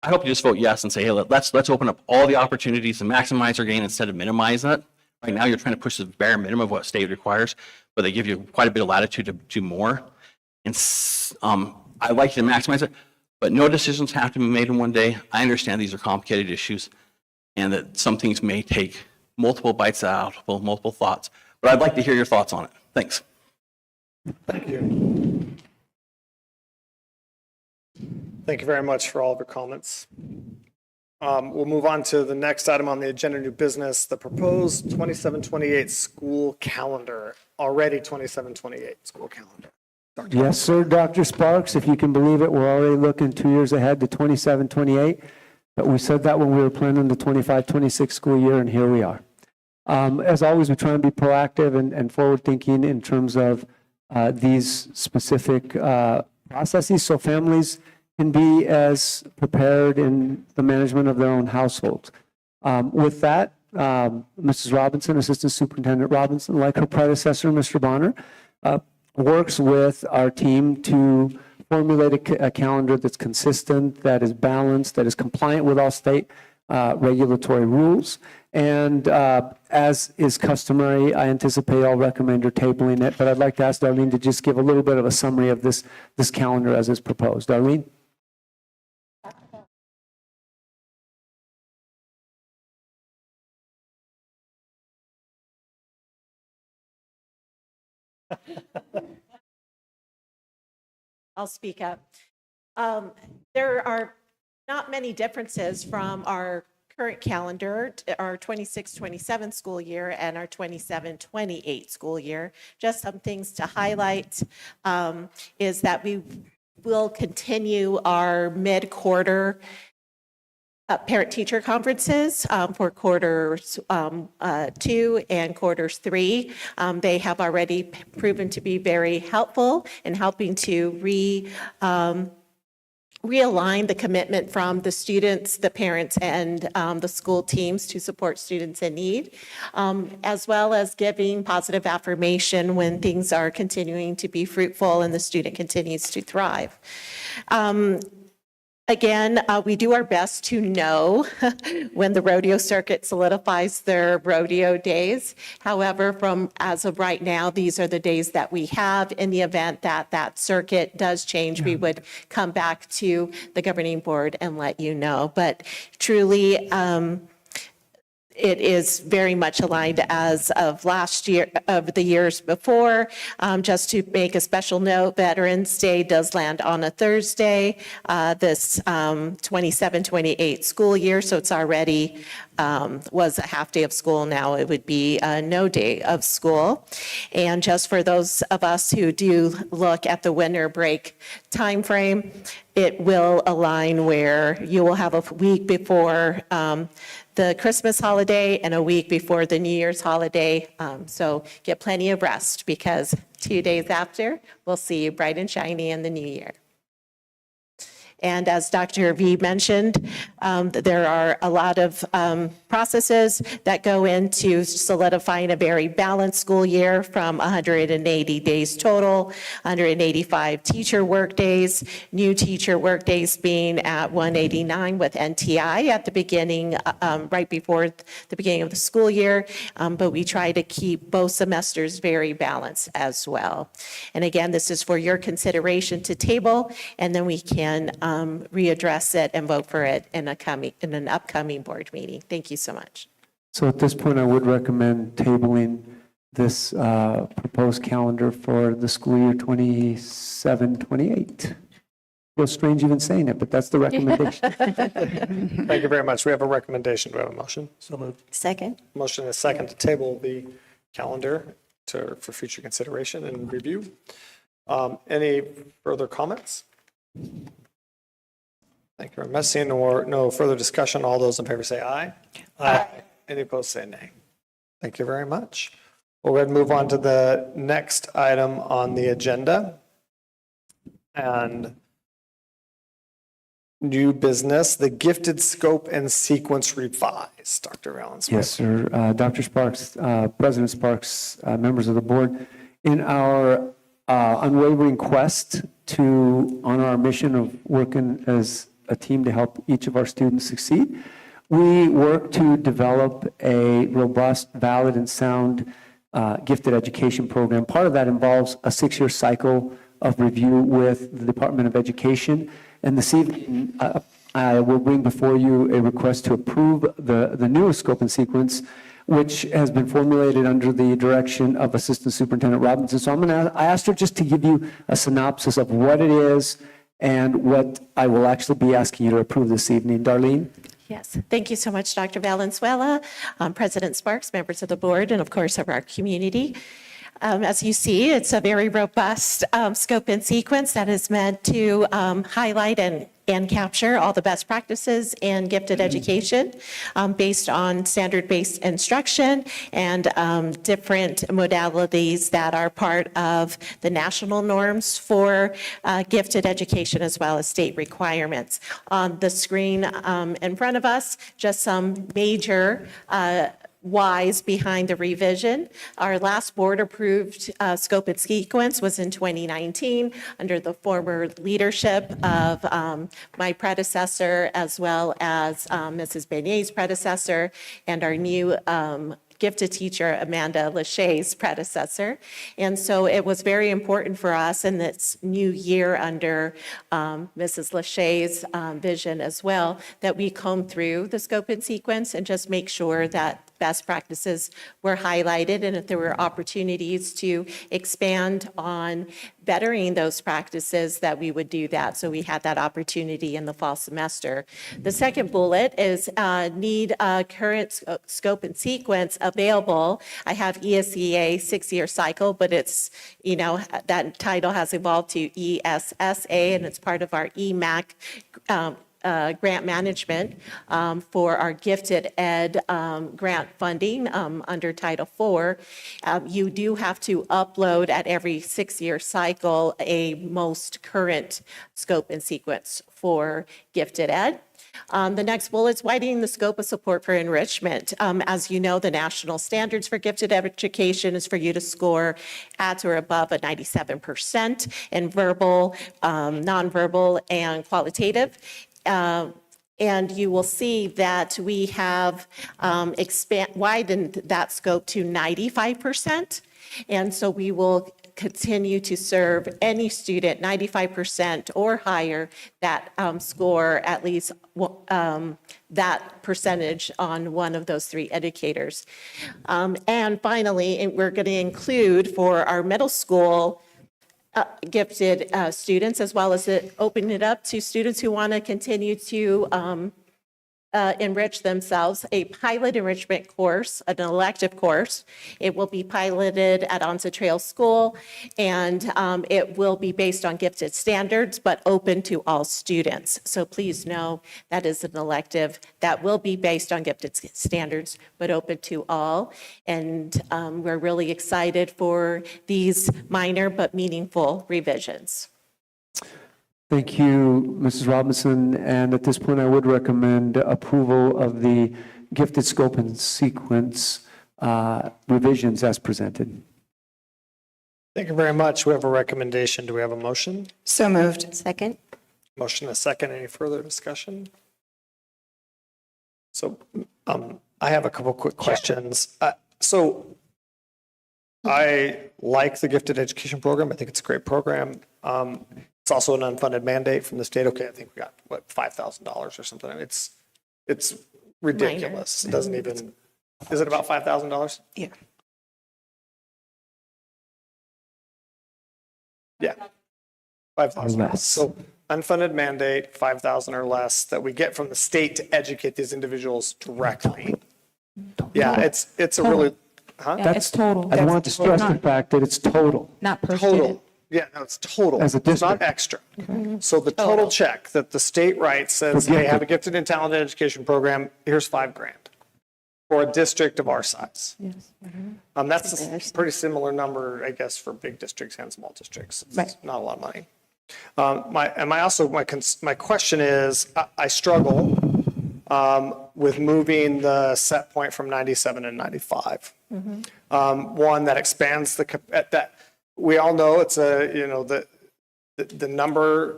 I hope you just vote yes and say, hey, let's open up all the opportunities and maximize our gain instead of minimizing it. Right now, you're trying to push the bare minimum of what state requires, but they give you quite a bit of latitude to do more. And I'd like you to maximize it, but no decisions have to be made in one day. I understand these are complicated issues and that some things may take multiple bites out, multiple thoughts, but I'd like to hear your thoughts on it. Thanks. Thank you. Thank you very much for all of your comments. We'll move on to the next item on the agenda, new business, the proposed 27-28 school calendar, already 27-28 school calendar. Yes, sir, Dr. Sparks, if you can believe it, we're already looking 2 years ahead to 27, 28. But we said that when we were planning the 25, 26 school year, and here we are. As always, we try and be proactive and forward-thinking in terms of these specific processes, so families can be as prepared in the management of their own households. With that, Mrs. Robinson, Assistant Superintendent Robinson, like her predecessor, Mr. Bonner, works with our team to formulate a calendar that's consistent, that is balanced, that is compliant with all state regulatory rules. And as is customary, I anticipate I'll recommend her tabling it, but I'd like to ask Darlene to just give a little bit of a summary of this calendar as is proposed. Darlene? I'll speak up. There are not many differences from our current calendar, our 26-27 school year and our 27-28 school year. Just some things to highlight is that we will continue our mid-quarter parent-teacher conferences for quarters 2 and quarters 3. They have already proven to be very helpful in helping to realign the commitment from the students, the parents, and the school teams to support students in need, as well as giving positive affirmation when things are continuing to be fruitful and the student continues to thrive. Again, we do our best to know when the rodeo circuit solidifies their rodeo days. However, as of right now, these are the days that we have. In the event that that circuit does change, we would come back to the governing board and let you know. But truly, it is very much aligned as of last year, of the years before. Just to make a special note, Veterans Day does land on a Thursday this 27-28 school year, so it's already was a half day of school. Now it would be no day of school. And just for those of us who do look at the winter break timeframe, it will align where you will have a week before the Christmas holiday and a week before the New Year's holiday. So get plenty of rest, because 2 days after, we'll see you bright and shiny in the new year. And as Dr. V mentioned, there are a lot of processes that go into solidifying a very balanced school year, from 180 days total, 185 teacher work days, new teacher work days being at 189 with NTI at the beginning, right before the beginning of the school year. But we try to keep both semesters very balanced as well. And again, this is for your consideration to table, and then we can readdress it and vote for it in an upcoming board meeting. Thank you so much. So at this point, I would recommend tabling this proposed calendar for the school year 27-28. Feels strange even saying it, but that's the recommendation. Thank you very much. We have a recommendation. Do we have a motion? So moved. Second. Motion is second to table the calendar for future consideration and review. Any further comments? Thank you very much. Seeing no further discussion, all those in favor say aye. Aye. Any opposed say nay. Thank you very much. We'll go ahead and move on to the next item on the agenda. And new business, the gifted scope and sequence revised. Dr. Valenzuela. Yes, sir. Dr. Sparks, President Sparks, members of the board, in our unwavering quest to honor our mission of working as a team to help each of our students succeed, we work to develop a robust, valid, and sound gifted education program. Part of that involves a 6-year cycle of review with the Department of Education. And this evening, I will bring before you a request to approve the newest scope and sequence, which has been formulated under the direction of Assistant Superintendent Robinson. So I asked her just to give you a synopsis of what it is and what I will actually be asking you to approve this evening. Darlene? Yes, thank you so much, Dr. Valenzuela, President Sparks, members of the board, and of course of our community. As you see, it's a very robust scope and sequence that is meant to highlight and capture all the best practices in gifted education based on standard-based instruction and different modalities that are part of the national norms for gifted education, as well as state requirements. On the screen in front of us, just some major whys behind the revision. Our last board-approved scope and sequence was in 2019 under the former leadership of my predecessor, as well as Mrs. Benier's predecessor, and our new gifted teacher, Amanda Lachey's predecessor. And so it was very important for us in this new year under Mrs. Lachey's vision as well, that we comb through the scope and sequence and just make sure that best practices were highlighted, and if there were opportunities to expand on bettering those practices, that we would do that. So we had that opportunity in the fall semester. The second bullet is need a current scope and sequence available. I have ESEA 6-year cycle, but it's, that title has evolved to ESSA, and it's part of our EMAC grant management for our gifted ed grant funding under Title IV. You do have to upload at every 6-year cycle a most current scope and sequence for gifted ed. The next bullet is widening the scope of support for enrichment. As you know, the national standards for gifted education is for you to score at or above a 97% in verbal, nonverbal, and qualitative. And you will see that we have widened that scope to 95%. And so we will continue to serve any student 95% or higher that score at least that percentage on one of those 3 indicators. And finally, we're going to include for our middle school gifted students, as well as open it up to students who want to continue to enrich themselves, a pilot enrichment course, an elective course. It will be piloted at Onset Trail School, and it will be based on gifted standards, but open to all students. So please know that is an elective that will be based on gifted standards, but open to all. And we're really excited for these minor but meaningful revisions. Thank you, Mrs. Robinson. And at this point, I would recommend approval of the gifted scope and sequence revisions as presented. Thank you very much. We have a recommendation. Do we have a motion? So moved. Second? Motion and a second. Any further discussion? So I have a couple quick questions. So I like the gifted education program. I think it's a great program. It's also an unfunded mandate from the state. Okay, I think we got, what, $5,000 or something. It's ridiculous. It doesn't even, is it about $5,000? Yeah. Yeah. 5,000 Or less. So unfunded mandate, 5,000 or less that we get from the state to educate these individuals directly. Yeah, it's a really, huh? Yeah, it's total. I want to stress the fact that it's total. Not per student. Total. Yeah, no, it's total. As a It's not district. extra. So the total check that the state writes says, For hey, gifted. have a gifted and talented education program, here's $5,000 for a district of our size. Yes. That's a pretty similar number, I guess, for big districts and small districts. It's Right. not a lot of money. My question is, I struggle with moving the set point from 97 and 95. One that expands that we all know it's the number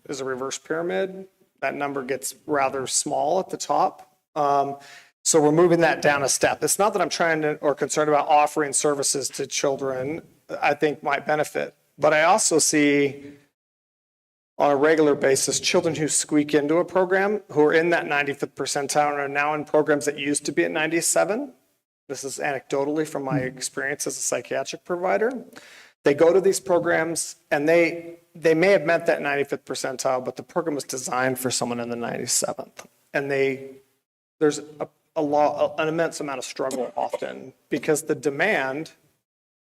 is a reverse pyramid. That number gets rather small at the top. So we're moving that down a step. It's not that I'm trying to or concerned about offering services to children I think might benefit, but I also see on a regular basis children who squeak into a program who are in that 95th percentile and are now in programs that used to be at 97. This is anecdotally from my experience as a psychiatric provider. They go to these programs and they may have met that 95th percentile, but the program was designed for someone in the 97th. And there's an immense amount of struggle often because the demand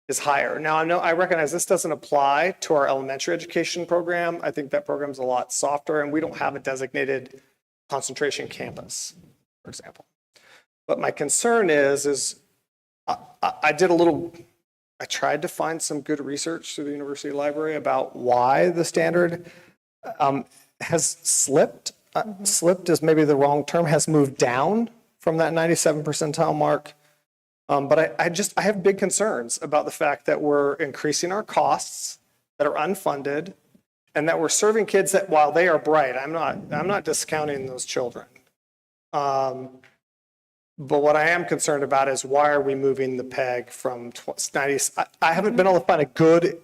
is higher. Now, I recognize this doesn't apply to our elementary education program. I think that program's a lot softer and we don't have a designated concentration campus, for example. But my concern is I tried to find some good research through the university library about why the standard has slipped. Slipped is maybe the wrong term, has moved down from that 97 percentile mark. But I have big concerns about the fact that we're increasing our costs that are unfunded and that we're serving kids that while they are bright, I'm not discounting those children. But what I am concerned about is why are we moving the peg from 90? I haven't been able to find a good,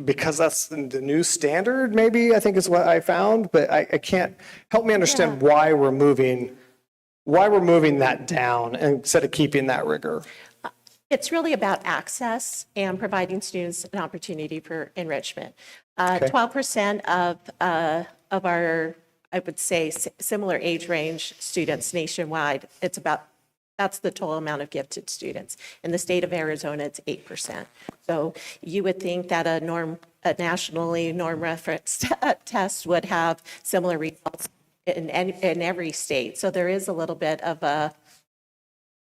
because that's the new standard, maybe, I think is what I found, but I can't, help me understand why we're moving that down instead of keeping that rigor. It's really about access and providing students an opportunity for enrichment. 12% of our, I would say, similar age range students nationwide, that's the total amount of gifted students. In the state of Arizona, it's 8%. So you would think that a nationally norm reference test would have similar results. in every state. So there is a little bit of a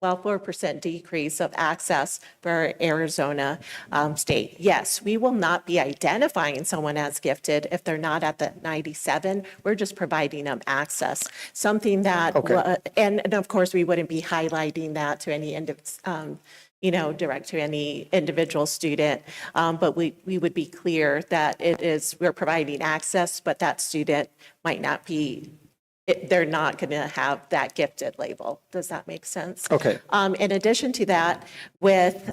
4% decrease of access for Arizona state. Yes, we will not be identifying someone as gifted if they're not at the 97. We're just providing them access. Something that, and of course, we wouldn't be highlighting that to any direct to any individual student. But we would be clear that we're providing access, but that student might not be, they're not going to have that gifted label. Does that make sense? Okay. In addition to that, with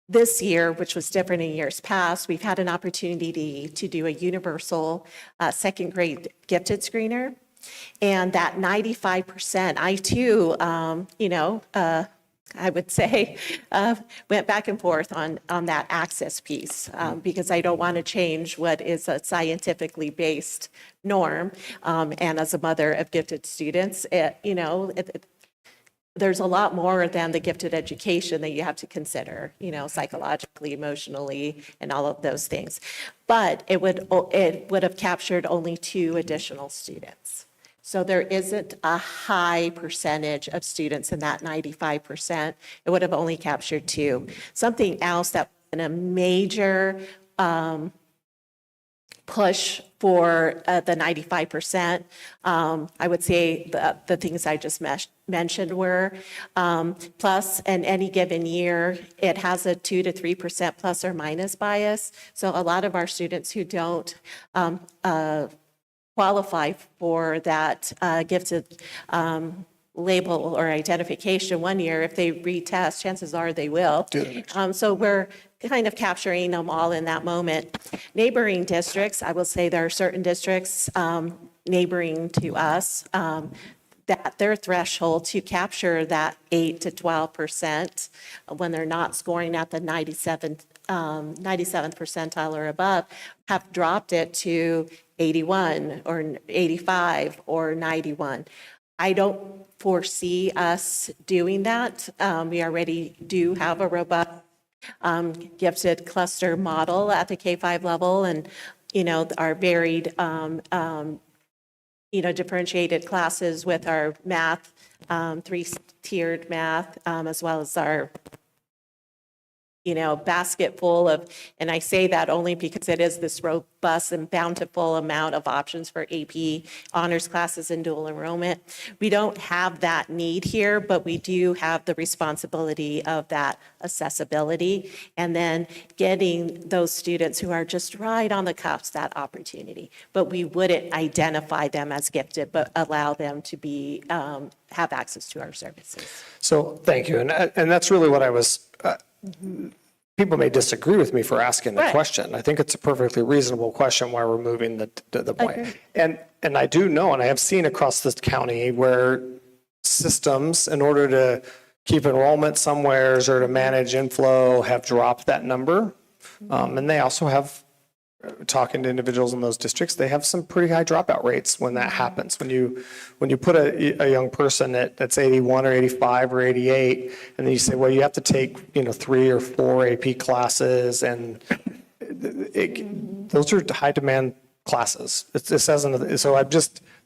this year, which was different in years past, we've had an opportunity to do a universal second grade gifted screener. And that 95%, I too, I would say, went back and forth on that access piece because I don't want to change what is a scientifically based norm. And as a mother of gifted students, there's a lot more than the gifted education that you have to consider, psychologically, emotionally, and all of those things. But it would have captured only 2 additional students. So there isn't a high percentage of students in that 95%. It would have only captured 2. Something else that was a major push for the 95%, I would say the things I just mentioned were, plus in any given year, it has a 2 to 3% plus or minus bias. So a lot of our students who don't qualify for that gifted label or identification one year, if they retest, chances are they will. So we're kind of capturing them all in that moment. Neighboring districts, I will say there are certain districts neighboring to us that their threshold to capture that 8 to 12% when they're not scoring at the 97th percentile or above have dropped it to 81 or 85 or 91. I don't foresee us doing that. We already do have a robust gifted cluster model at the K-5 level and, our varied, differentiated classes with our math, 3-tiered math, as well as our basket full of, and I say that only because it is this robust and bountiful amount of options for AP honors classes and dual enrollment. We don't have that need here, but we do have the responsibility of that accessibility and then getting those students who are just right on the cusp that opportunity. But we wouldn't identify them as gifted, but allow them to be have access to our services. So thank you. And that's really what I was, people may disagree with me for asking the question. I think it's a perfectly reasonable question why we're moving the point. And I do know, and I have seen across this county where systems, in order to keep enrollment somewheres or to manage inflow, have dropped that number. And they also have, talking to individuals in those districts, they have some pretty high dropout rates when that happens. When you put a young person that's 81 or 85 or 88, and then you say, well, you have to take 3 or 4 AP classes, and those are high demand classes. So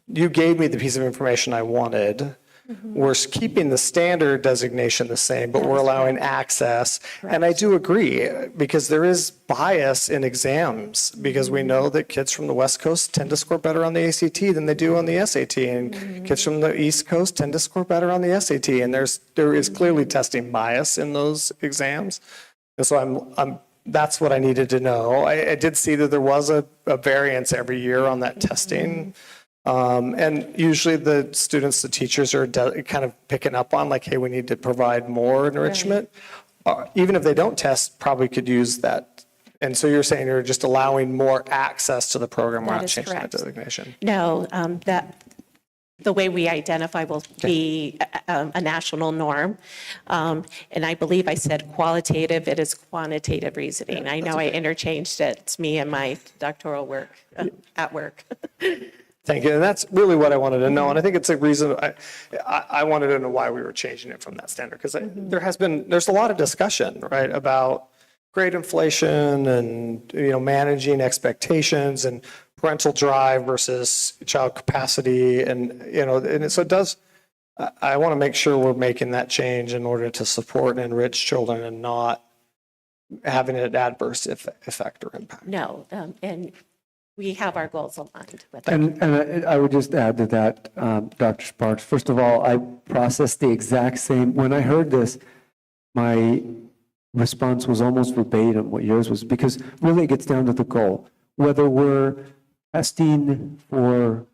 you gave me the piece of information I wanted. We're keeping the standard designation the same, but we're allowing access. And I do agree, because there is bias in exams, because we know that kids from the West Coast tend to score better on the ACT than they do on the SAT, and kids from the East Coast tend to score better on the SAT, and there is clearly testing bias in those exams. And so that's what I needed to know. I did see that there was a variance every year on that testing. And usually the students, the teachers are kind of picking up on like, hey, we need to provide more enrichment. Even if they don't test, probably could use that. And so you're saying you're just allowing more access to the program. We're not changing that designation. No, the way we identify will be a national norm. And I believe I said qualitative, it is quantitative reasoning. I know I interchanged it. It's me and my doctoral work at work. Thank you. And that's really what I wanted to know. And I think it's a reason I wanted to know why we were changing it from that standard, because there's a lot of discussion, right, about grade inflation and, managing expectations. And parental drive versus child capacity. And, and so it does, I want to make sure we're making that change in order to support and enrich children and not having an adverse effect or impact. No, and we have our goals aligned with that. And I would just add to that, Dr. Sparks, first of all, I processed the exact same, when I heard this, my response was almost verbatim what yours was, because really it gets down to the goal. Whether we're testing for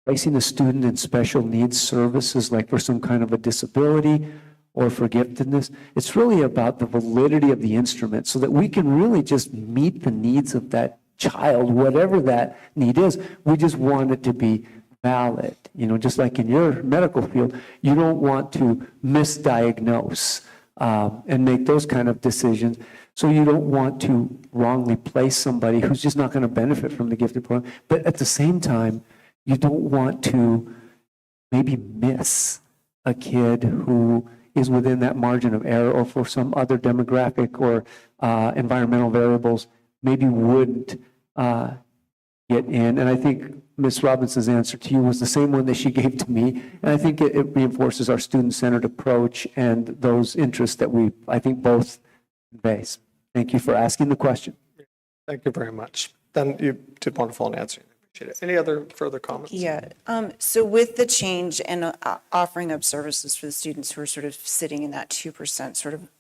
placing a student in special needs services, like for some kind of a disability or for giftedness, it's really about the validity of the instrument so that we can really just meet the needs of that child, whatever that need is. We just want it to be valid. Just like in your medical field, you don't want to misdiagnose and make those kind of decisions. So you don't want to wrongly place somebody who's just not going to benefit from the gifted program. But at the same time, you don't want to maybe miss a kid who is within that margin of error, or for some other demographic or environmental variables maybe wouldn't get in. And I think Ms. Robinson's answer to you was the same one that she gave to me. And I think it reinforces our student-centered approach and those interests that we, I think, both conveys. Thank you for asking the question. Thank you very much. Then you did wonderful in answering. Appreciate it. Any other further comments? Yeah, so with the change and offering up services for the students who are sort of sitting in that 2% sort of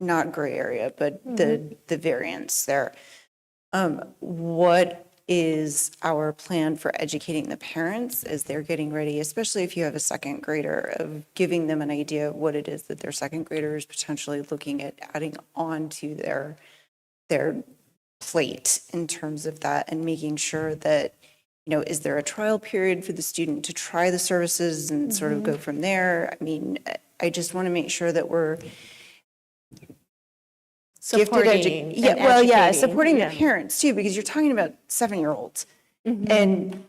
not gray area, but the variance there, what is our plan for educating the parents as they're getting ready, especially if you have a second grader, of giving them an idea of what it is that their second grader is potentially looking at adding on to their plate in terms of that, and making sure that, is there a trial period for the student to try the services and sort of go from there? I mean, I just want to make sure that we're Supporting yeah, and well, yeah, educating, supporting yeah. the parents too, because you're talking about 7-year-olds, and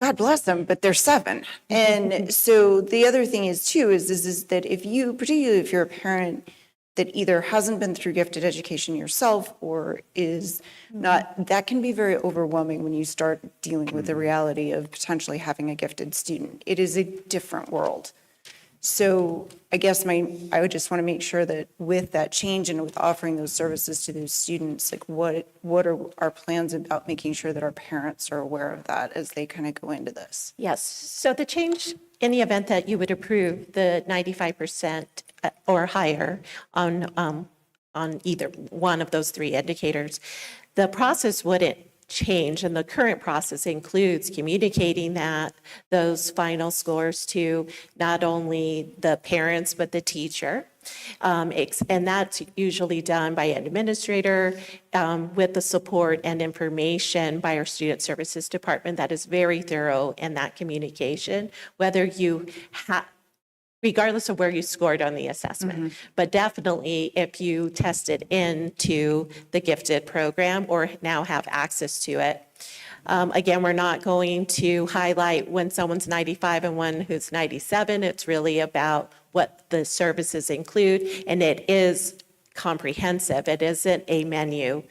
God bless them, but they're 7. And so the other thing is too, is that if you, particularly if you're a parent that either hasn't been through gifted education yourself or is not, that can be very overwhelming when you start dealing with the reality of potentially having a gifted student. It is a different world. So I guess I would just want to make sure that with that change and with offering those services to those students, like what are our plans about making sure that our parents are aware of that as they kind of go into this? Yes, so the change, in the event that you would approve the 95% or higher on either one of those 3 indicators, the process wouldn't change, and the current process includes communicating those final scores to not only the parents but the teacher, and that's usually done by an administrator with the support and information by our student services department that is very thorough in that communication, whether you regardless of where you scored on the assessment. But definitely if you tested into the gifted program or now have access to it. Again, we're not going to highlight when someone's 95 and one who's 97. It's really about what the services include, and it is comprehensive. It isn't a menu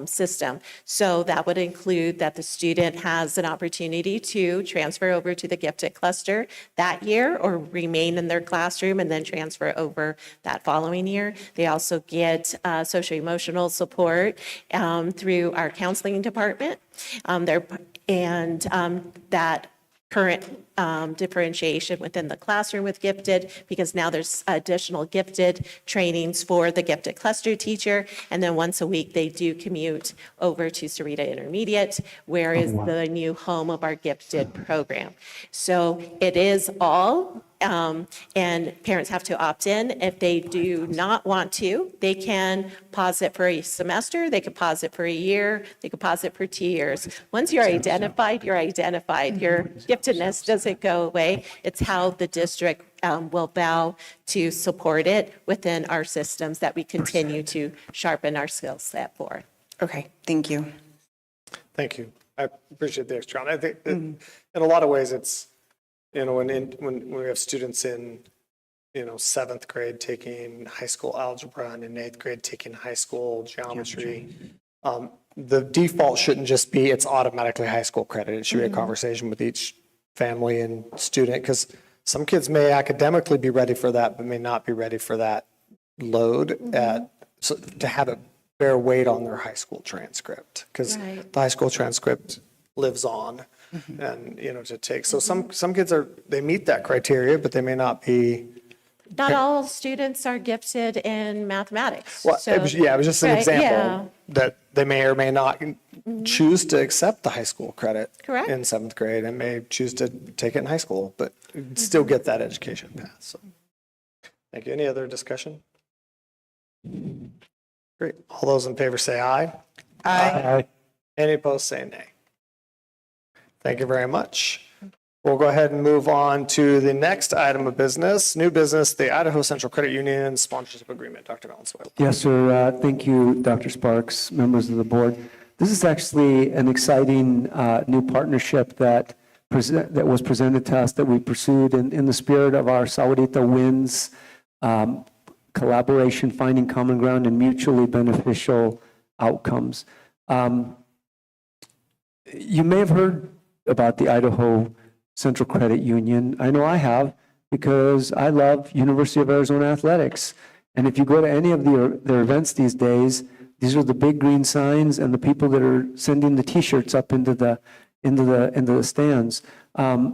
system. So that would include that the student has an opportunity to transfer over to the gifted cluster that year or remain in their classroom and then transfer over that following year. They also get socio-emotional support through our counseling department. That current differentiation within the classroom with gifted, because now there's additional gifted trainings for the gifted cluster teacher. And then once a week, they do commute over to Sahuarita Intermediate, where is the new home of our gifted program. So it is all, and parents have to opt in. If they do not want to, they can pause it for a semester, they could pause it for a year, they could pause it for 2 years. Once you're identified, you're identified. Your giftedness doesn't go away. It's how the district will vow to support it within our systems that we continue to sharpen our skill set for. Okay, thank you. Thank you. I appreciate the extra. I think in a lot of ways it's, when we have students in, 7th grade taking high school algebra and in 8th grade taking high school geometry, the default shouldn't just be it's automatically high school credit. It should be a conversation with each family and student, because some kids may academically be ready for that, but may not be ready for that load so to have it bear weight on their high school transcript, because the high school transcript lives on and, to take. So some kids they meet that criteria, but they may not be. Not all students are gifted in mathematics. Well, so- it was just an Right, example yeah. that they may or may not choose to accept the high school credit Correct. in 7th grade and may choose to take it in high school, but still get that education path. So, thank you. Any other discussion? Great. All those in favor say aye. Aye. Any opposed say nay. Thank you very much. We'll go ahead and move on to the next item of business, new business, the Idaho Central Credit Union Sponsorship Agreement. Dr. Valenzuela. Yes, sir. Thank you, Dr. Sparks, members of the board. This is actually an exciting new partnership that was presented to us that we pursued in the spirit of our Sahuarita Wins collaboration, finding common ground and mutually beneficial outcomes. You may have heard about the Idaho Central Credit Union. I know I have, because I love University of Arizona athletics. And if you go to any of their events these days, these are the big green signs and the people that are sending the T-shirts up into the stands.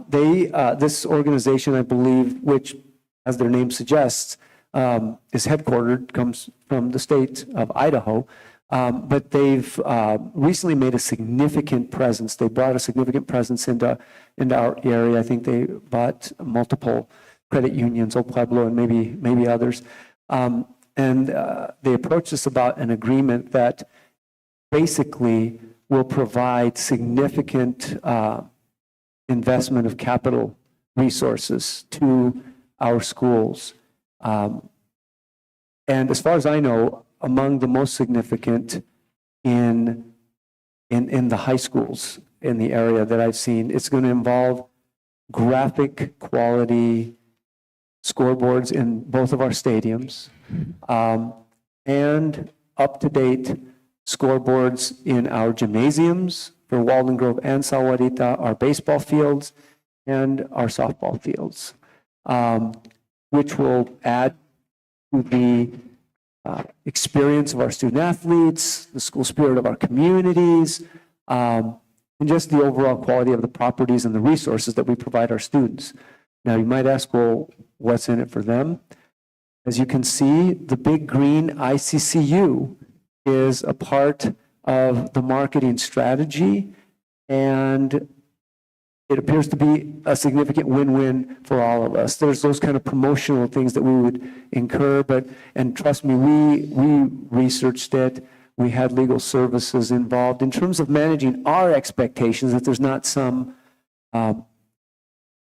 This organization, I believe, which, as their name suggests, is headquartered, comes from the state of Idaho. But they've recently made a significant presence. They brought a significant presence into our area. I think they bought multiple credit unions, Old Pueblo and maybe others. And they approached us about an agreement that basically will provide significant investment of capital resources to our schools. And as far as I know, among the most significant in the high schools in the area that I've seen. It's going to involve graphic quality scoreboards in both of our stadiums, and up-to-date scoreboards in our gymnasiums for Walden Grove and Sahuarita, our baseball fields, and our softball fields, which will add to the experience of our student athletes, the school spirit of our communities, and just the overall quality of the properties and the resources that we provide our students. Now, you might ask, well, what's in it for them? As you can see, the big green ICCU is a part of the marketing strategy, and it appears to be a significant win-win for all of us. There's those kind of promotional things that we would incur, and trust me, we researched it. We had legal services involved in terms of managing our expectations that there's not some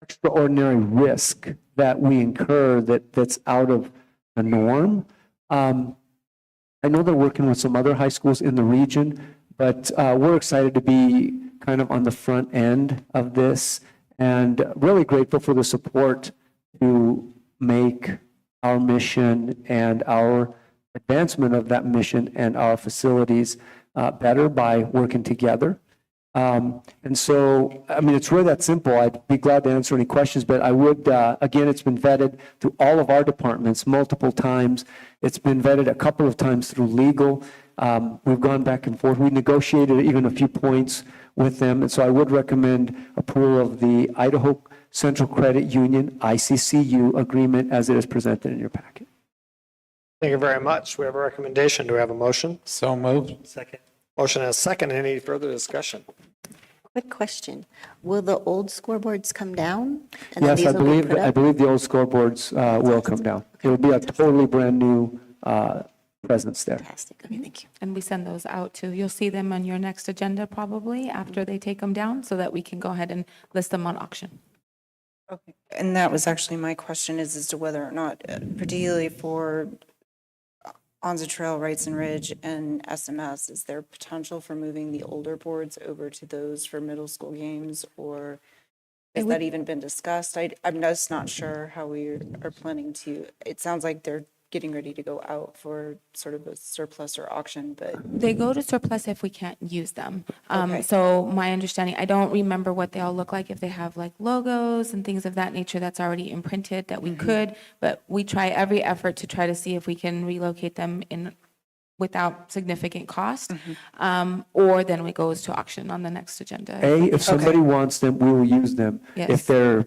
extraordinary risk that we incur that's out of the norm. I know they're working with some other high schools in the region, but we're excited to be kind of on the front end of this, and really grateful for the support to make our mission and our advancement of that mission and our facilities better by working together. And so, I mean, it's really that simple. I'd be glad to answer any questions, but I would, again, it's been vetted through all of our departments multiple times. It's been vetted a couple of times through legal. We've gone back and forth. We negotiated even a few points with them. And so I would recommend approval of the Idaho Central Credit Union, ICCU agreement as it is presented in your packet. Thank you very much. We have a recommendation. Do we have a motion? So moved. Second. Motion and a second. Any further discussion? Quick question. Will the old scoreboards come down? And then Yes, these I will be believe, put I up? believe the old scoreboards will come down. It will be a totally brand-new presence there. Fantastic. Okay, thank you. And we send those out too. You'll see them on your next agenda probably after they take them down so that we can go ahead and list them on auction. Okay. And that was actually my question, is as to whether or not, particularly for Onza Trail, Wrights and Ridge, and SMS, is there potential for moving the older boards over to those for middle school games, or has that even been discussed? I'm just not sure how we are planning to. It sounds like they're getting ready to go out for sort of a surplus or auction, but They go to surplus if we can't use them. Okay. So my understanding, I don't remember what they all look like, if they have like logos and things of that nature that's already imprinted that we could, but we try every effort to try to see if we can relocate them in without significant cost, or then it goes to auction on the next agenda. If somebody wants them, we will use them. Yes. If they're,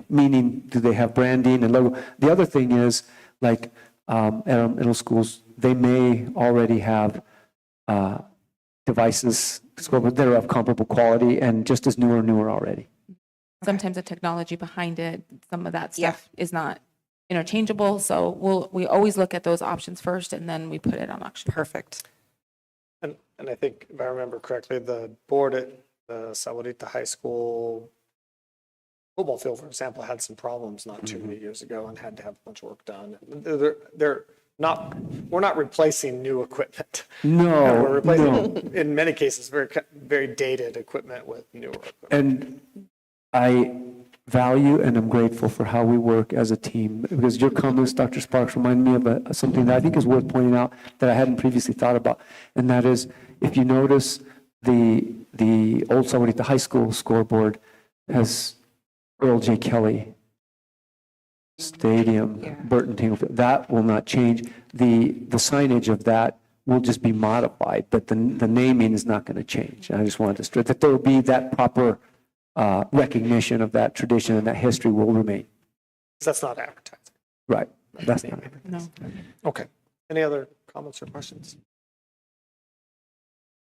meaning, do they have branding and logo? The other thing is, like, at our middle schools, they may already have devices that are of comparable quality and just as newer already. Sometimes the technology behind it, some of that stuff is not interchangeable, so we always look at those options first and then we put it on auction. perfect. And I think, if I remember correctly, the board at the Sahuarita High School football field, for example, had some problems not too many years ago and had to have a bunch of work done. We're not replacing new equipment. No, We're replacing, in many cases, very dated equipment with newer equipment. And I value and I'm grateful for how we work as a team, because your comments, Dr. Sparks, remind me of something that I think is worth pointing out that I hadn't previously thought about. And that is, if you notice, the old Sahuarita High School scoreboard has Earl J. Kelly Stadium, Burton Tinglefield. That will not change. The signage of that will just be modified, but the naming is not going to change. And I just wanted to stress that there will be that proper recognition of that tradition, and that history will remain. That's not advertising. Right. That's not. No. Okay. Any other comments or questions?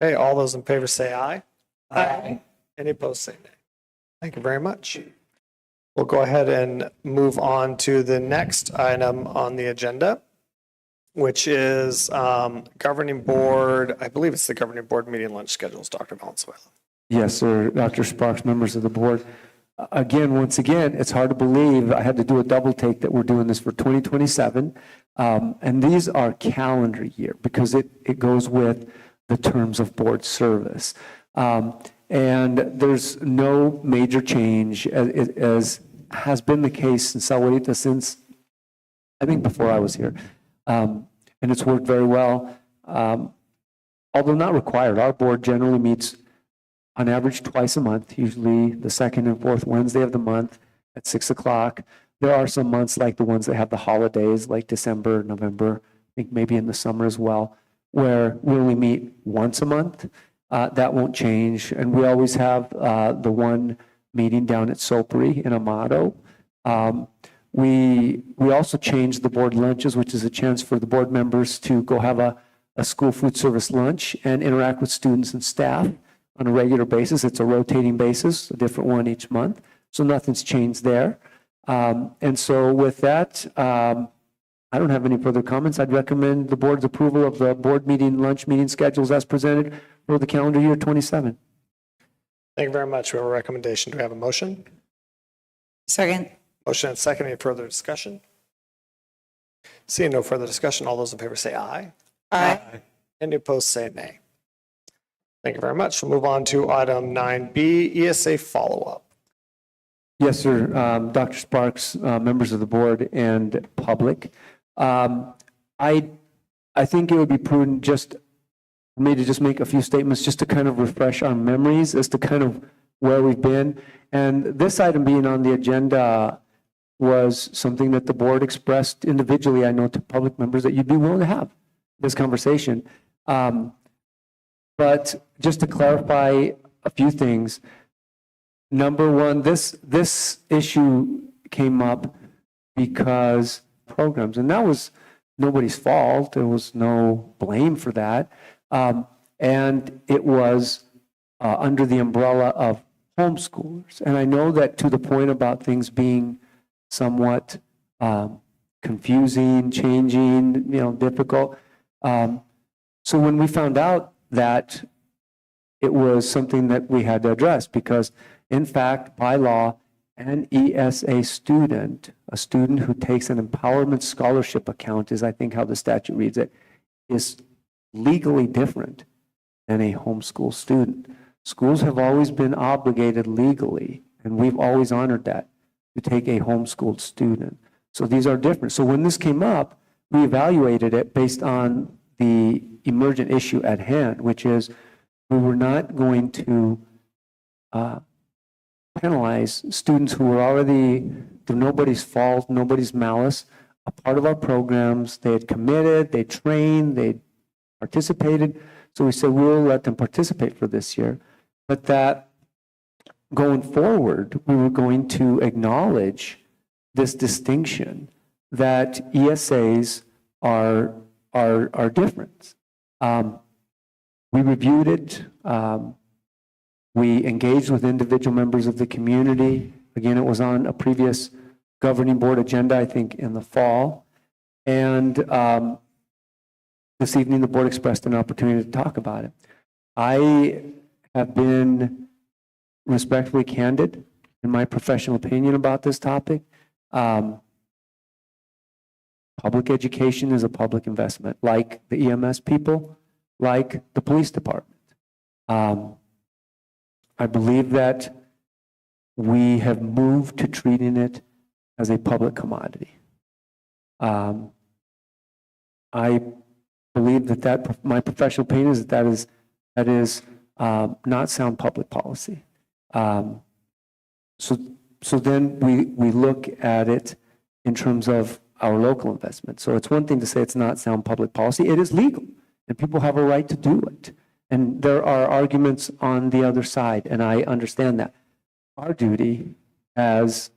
Okay, all those in favor say aye. Aye. Any opposed say nay. Thank you very much. We'll go ahead and move on to the next item on the agenda, which is governing board. I believe it's the governing board meeting lunch schedules, Dr. Valenzuela. Yes, sir. Dr. Sparks, members of the board. Once again, it's hard to believe I had to do a double take that we're doing this for 2027. And these are calendar year because it goes with the terms of board service. And there's no major change, as has been the case in Sahuarita since, I think, before I was here. And it's worked very well. Although not required, our board generally meets on average twice a month, usually the second and fourth Wednesday of the month at 6 o'clock. There are some months like the ones that have the holidays, like December, November, I think maybe in the summer as well, where we only meet once a month. That won't change. And we always have the one meeting down at Sopri in Amado. We also changed the board lunches, which is a chance for the board members to go have a school food service lunch and interact with students and staff on a regular basis. It's a rotating basis, a different one each month. So nothing's changed there. And so with that, I don't have any further comments. I'd recommend the board's approval of the board meeting, lunch meeting schedules as presented for the calendar year 27. Thank you very much. We have a recommendation. Do we have a motion? Second. Motion and second. Any further discussion? Seeing no further discussion, all those in favor say aye. Aye. Any opposed say nay. Thank you very much. We'll move on to item 9B, ESA follow-up. Yes, sir. Dr. Sparks, members of the board and public. I think it would be prudent just for me to just make a few statements just to kind of refresh our memories as to kind of where we've been. And this item being on the agenda was something that the board expressed individually, I know, to public members, that you'd be willing to have this conversation. But just to clarify a few things, number one, this issue came up because programs, and that was nobody's fault. There was no blame for that. And it was under the umbrella of homeschoolers. And I know that to the point about things being somewhat confusing, changing, difficult. So when we found out that it was something that we had to address, because in fact, by law, an ESA student, a student who takes an empowerment scholarship account, is I think how the statute reads it, is legally different than a homeschool student. Schools have always been obligated legally, and we've always honored that, to take a homeschooled student. So these are different. So when this came up, we evaluated it based on the emergent issue at hand, which is we were not going to penalize students who were already, through nobody's fault, nobody's malice, a part of our programs. They had committed, they trained, they participated. So we said we'll let them participate for this year, but that going forward, we were going to acknowledge this distinction that ESAs are different. We reviewed it. We engaged with individual members of the community. Again, it was on a previous governing board agenda, I think, in the fall. And this evening, the board expressed an opportunity to talk about it. I have been respectfully candid in my professional opinion about this topic. Public education is a public investment, like the EMS people, like the police department. I believe that we have moved to treating it as a public commodity. I believe that my professional opinion is that is not sound public policy. So then we look at it in terms of our local investment. So it's one thing to say it's not sound public policy. It is legal, and people have a right to do it. And there are arguments on the other side, and I understand that. Our duty as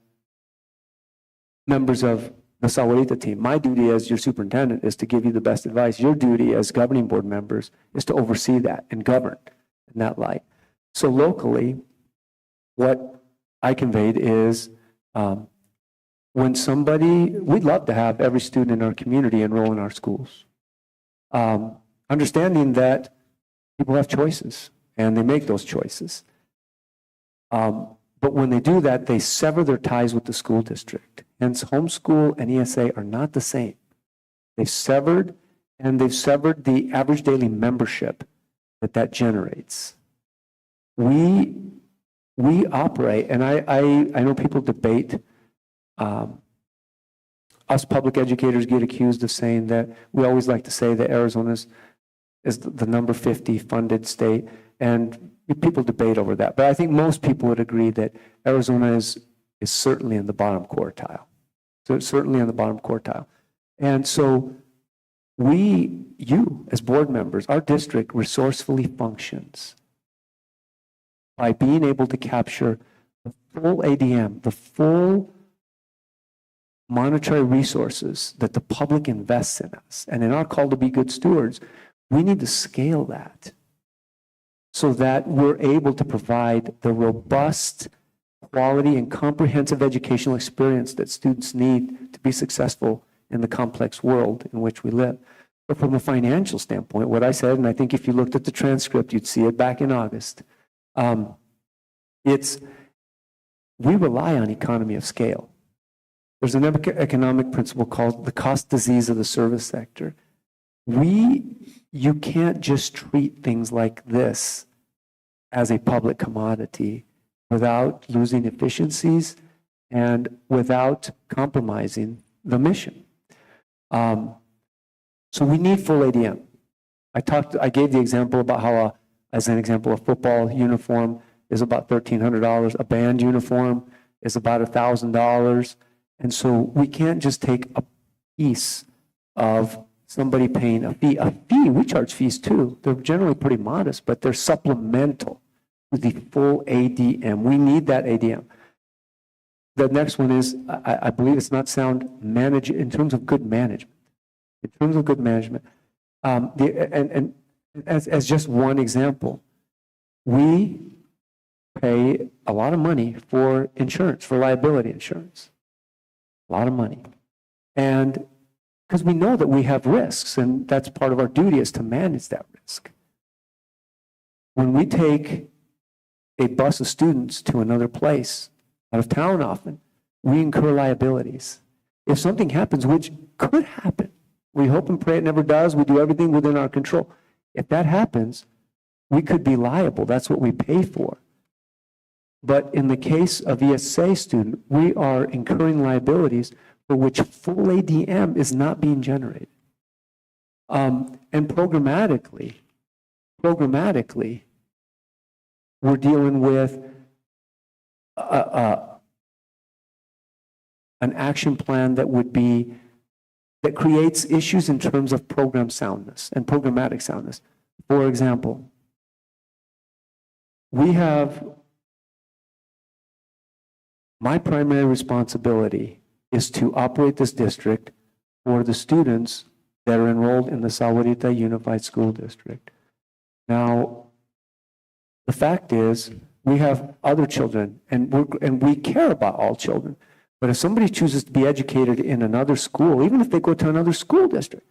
members of the Sahuarita team, my duty as your superintendent is to give you the best advice. Your duty as governing board members is to oversee that and govern in that light. So locally, what I conveyed is when we'd love to have every student in our community enroll in our schools. Understanding that people have choices and they make those choices. But when they do that, they sever their ties with the school district. Hence, homeschool and ESA are not the same. They've severed the average daily membership that generates. We operate, and I know people debate, us public educators get accused of saying that, we always like to say that Arizona is the number 50 funded state, and people debate over that. But I think most people would agree that Arizona is certainly in the bottom quartile. So it's certainly in the bottom quartile. And so you as board members, our district resourcefully functions by being able to capture the full ADM, the full monetary resources that the public invests in us. And in our call to be good stewards, we need to scale that so that we're able to provide the robust, quality, and comprehensive educational experience that students need to be successful in the complex world in which we live. But from a financial standpoint, what I said, and I think if you looked at the transcript, you'd see it back in August, we rely on economy of scale. There's an economic principle called the cost disease of the service sector. You can't just treat things like this as a public commodity without losing efficiencies and without compromising the mission. So we need full ADM. I gave the example about how, as an example, a football uniform is about $1,300. A band uniform is about $1,000. And so we can't just take a piece of somebody paying a fee. We charge fees too. They're generally pretty modest, but they're supplemental to the full ADM. We need that ADM. The next one is, I believe it's not sound in terms of good management. In terms of good management, and as just one example, we pay a lot of money for insurance, for liability insurance. A lot of money. And because we know that we have risks, and that's part of our duty is to manage that risk. When we take a bus of students to another place, out of town often, we incur liabilities. If something happens, which could happen, we hope and pray it never does, we do everything within our control. If that happens, we could be liable. That's what we pay for. But in the case of ESA student, we are incurring liabilities for which full ADM is not being generated. And programmatically, we're dealing with an action plan that creates issues in terms of program soundness and programmatic soundness. For example, my primary responsibility is to operate this district for the students that are enrolled in the Sahuarita Unified School District. Now, the fact is, we have other children, and we care about all children. But if somebody chooses to be educated in another school, even if they go to another school district,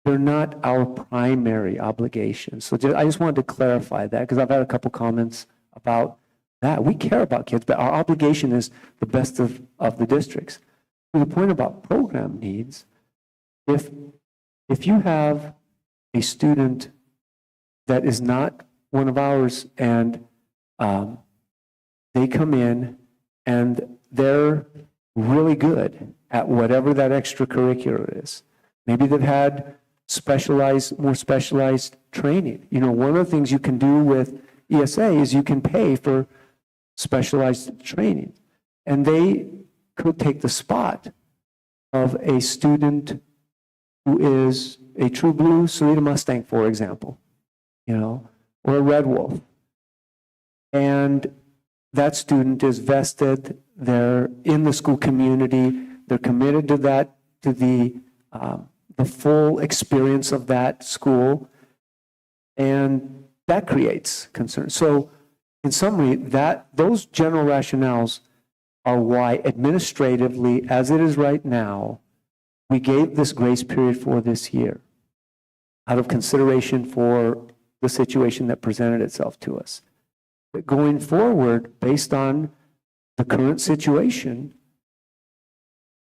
they're not our primary obligation. So I just wanted to clarify that, because I've had a couple comments about that. We care about kids, but our obligation is the best of the districts. To the point about program needs, if you have a student that is not one of ours and they come in and they're really good at whatever that extracurricular is. Maybe they've had more specialized training. You know, one of the things you can do with ESA is you can pay for specialized training. And they could take the spot of a student who is a true blue Sahuarita Mustang, for example, you know, or a Red Wolf. And that student is vested, they're in the school community, they're committed to that, to the full experience of that school, and that creates concern. So in summary, those general rationales are why administratively, as it is right now, we gave this grace period for this year out of consideration for the situation that presented itself to us. But going forward, based on the current situation,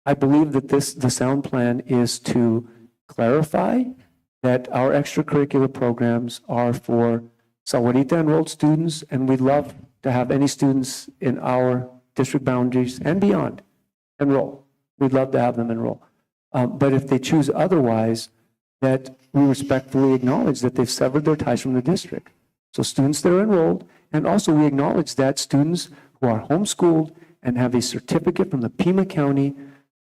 I believe that the sound plan is to clarify that our extracurricular programs are for Sahuarita enrolled students, and we'd love to have any students in our district boundaries and beyond enroll. We'd love to have them enroll. But if they choose otherwise, that we respectfully acknowledge that they've severed their ties from the district. So students that are enrolled, and also we acknowledge that students who are homeschooled and have a certificate from the Pima County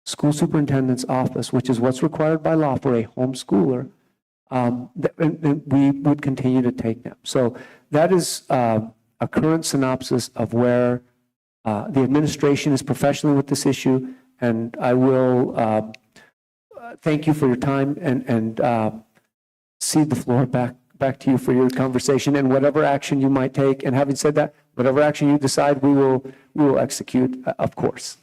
School Superintendent's Office, which is what's required by law for a homeschooler, we would continue to take them. So that is a current synopsis of where the administration is professionally with this issue, and I will thank you for your time and cede the floor back to you for your conversation and whatever action you might take. And having said that, whatever action you decide, we will execute, of course.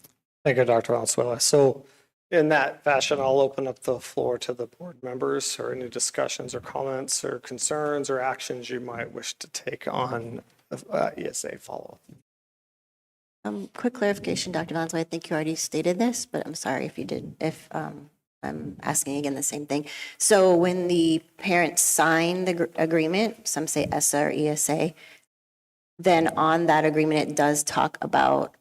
Thank you, Dr. Valenzuela. So in that fashion, I'll open up the floor to the board members or any discussions or comments or concerns or actions you might wish to take on ESA follow-up. Quick clarification, Dr. Valenzuela, I think you already stated this, but I'm sorry if you did, if I'm asking again the same thing. So when the parents sign the agreement, some say ESSA or ESA, then on that agreement, it does talk about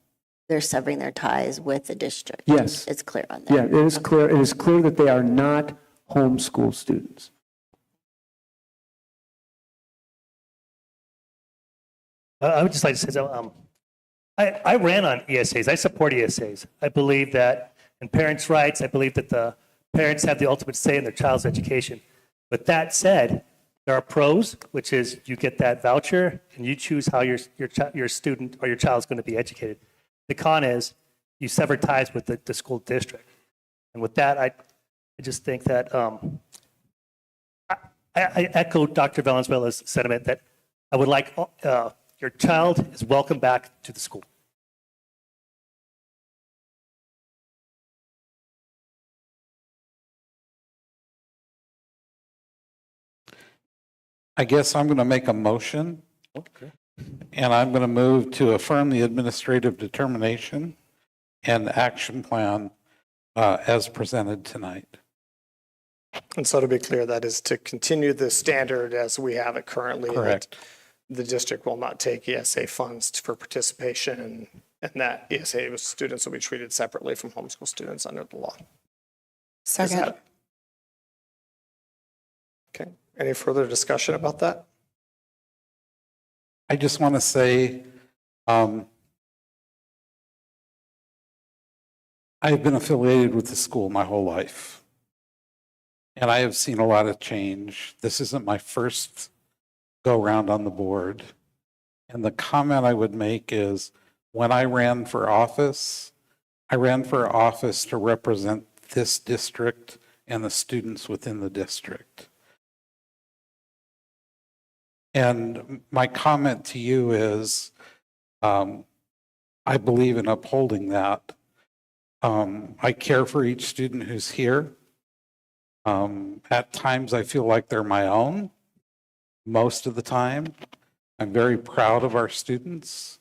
they're severing their ties with the district. Yes. It's clear on that. Yeah, it is clear. It is clear that they are not homeschool students. I would just like to say, so, I ran on ESAs. I support ESAs. I believe that in parents' rights, I believe that the parents have the ultimate say in their child's education. But that said, there are pros, which is you get that voucher and you choose how your student or your child is going to be educated. The con is you sever ties with the school district. And with that, I just think that I echo Dr. Valenzuela's sentiment that I would like your child is welcome back to the school. I guess I'm going to make a motion. Okay. And I'm going to move to affirm the administrative determination and action plan as presented tonight. And so to be clear, that is to continue the standard as we have it currently. Correct. The district will not take ESA funds for participation and that ESA students will be treated separately from homeschool students under the law. Is Second. that- Okay, any further discussion about that? I just want to say, I've been affiliated with the school my whole life. And I have seen a lot of change. This isn't my first go round on the board. And the comment I would make is when I ran for office to represent this district and the students within the district. And my comment to you is, I believe in upholding that. I care for each student who's here. At times I feel like they're my own. Most of the time, I'm very proud of our students.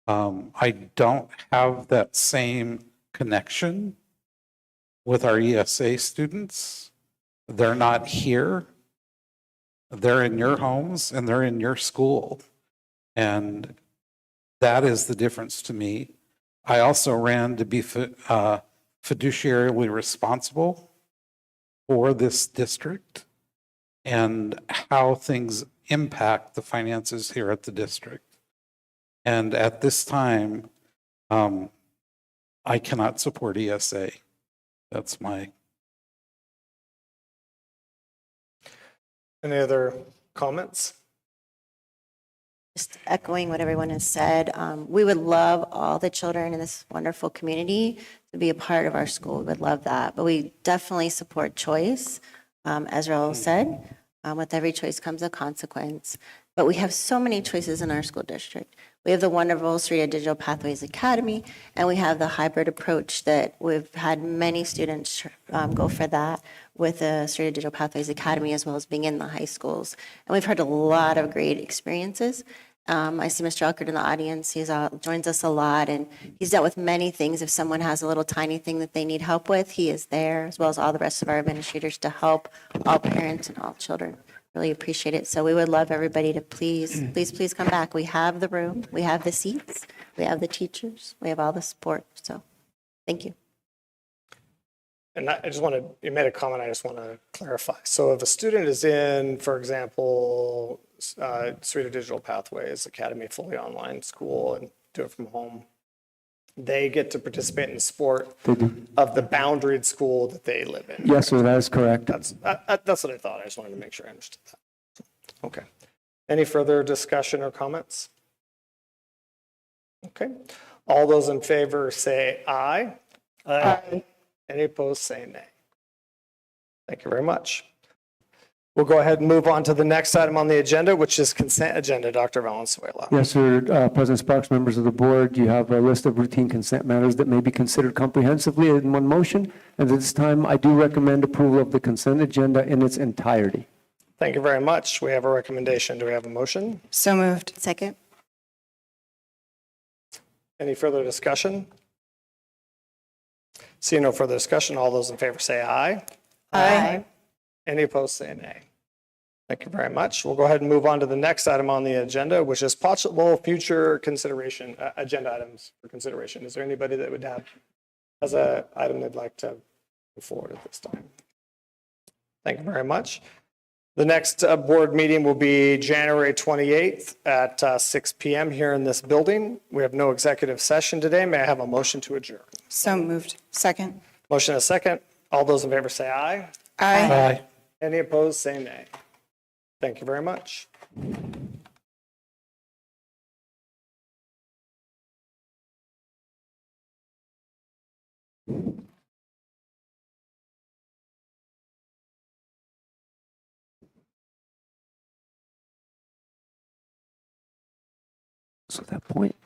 I don't have that same connection with our ESA students. They're not here. They're in your homes and they're in your school. And that is the difference to me. I also ran to be fiduciarily responsible for this district and how things impact the finances here at the district. And at this time, I cannot support ESA. That's my. Any other comments? Just echoing what everyone has said, we would love all the children in this wonderful community to be a part of our school. We would love that. But we definitely support choice. As Raul said, with every choice comes a consequence. But we have so many choices in our school district. We have the wonderful Sahuarita Digital Pathways Academy, and we have the hybrid approach that we've had many students go for that with the Sahuarita Digital Pathways Academy, as well as being in the high schools. And we've heard a lot of great experiences. I see Mr. Elkert in the audience. He joins us a lot, and he's dealt with many things. If someone has a little tiny thing that they need help with, he is there, as well as all the rest of our administrators to help all parents and all children. Really appreciate it. So we would love everybody to please come back. We have the room, we have the seats, we have the teachers, we have all the support. So thank you. And I just want to, you made a comment, I just want to clarify. So if a student is in, for example, Sahuarita Digital Pathways Academy, fully online school, and do it from home, they get to participate in sport of the boundaried school that they live in. Yes, sir, that is correct. That's what I thought. I just wanted to make sure I understood that. Okay. Any further discussion or comments? Okay. All those in favor say aye. Aye. Any opposed say nay. Thank you very much. We'll go ahead and move on to the next item on the agenda, which is consent agenda. Dr. Valenzuela. Yes, sir. President Sparks, members of the board, you have a list of routine consent matters that may be considered comprehensively in one motion. And at this time, I do recommend approval of the consent agenda in its entirety. Thank you very much. We have a recommendation. Do we have a motion? So moved. Second. Any further discussion? Seeing no further discussion, all those in favor say aye. Aye. Any opposed say nay. Thank you very much. We'll go ahead and move on to the next item on the agenda, which is possible future consideration, agenda items for consideration. Is there anybody that would have, as an item they'd like to move forward at this time? Thank you very much. The next board meeting will be January 28th at 6 p.m. here in this building. We have no executive session today. May I have a motion to adjourn? So moved. Second. Motion and a second. All those in favor say aye. Aye. Any opposed, say nay. Thank you very much. So at that point,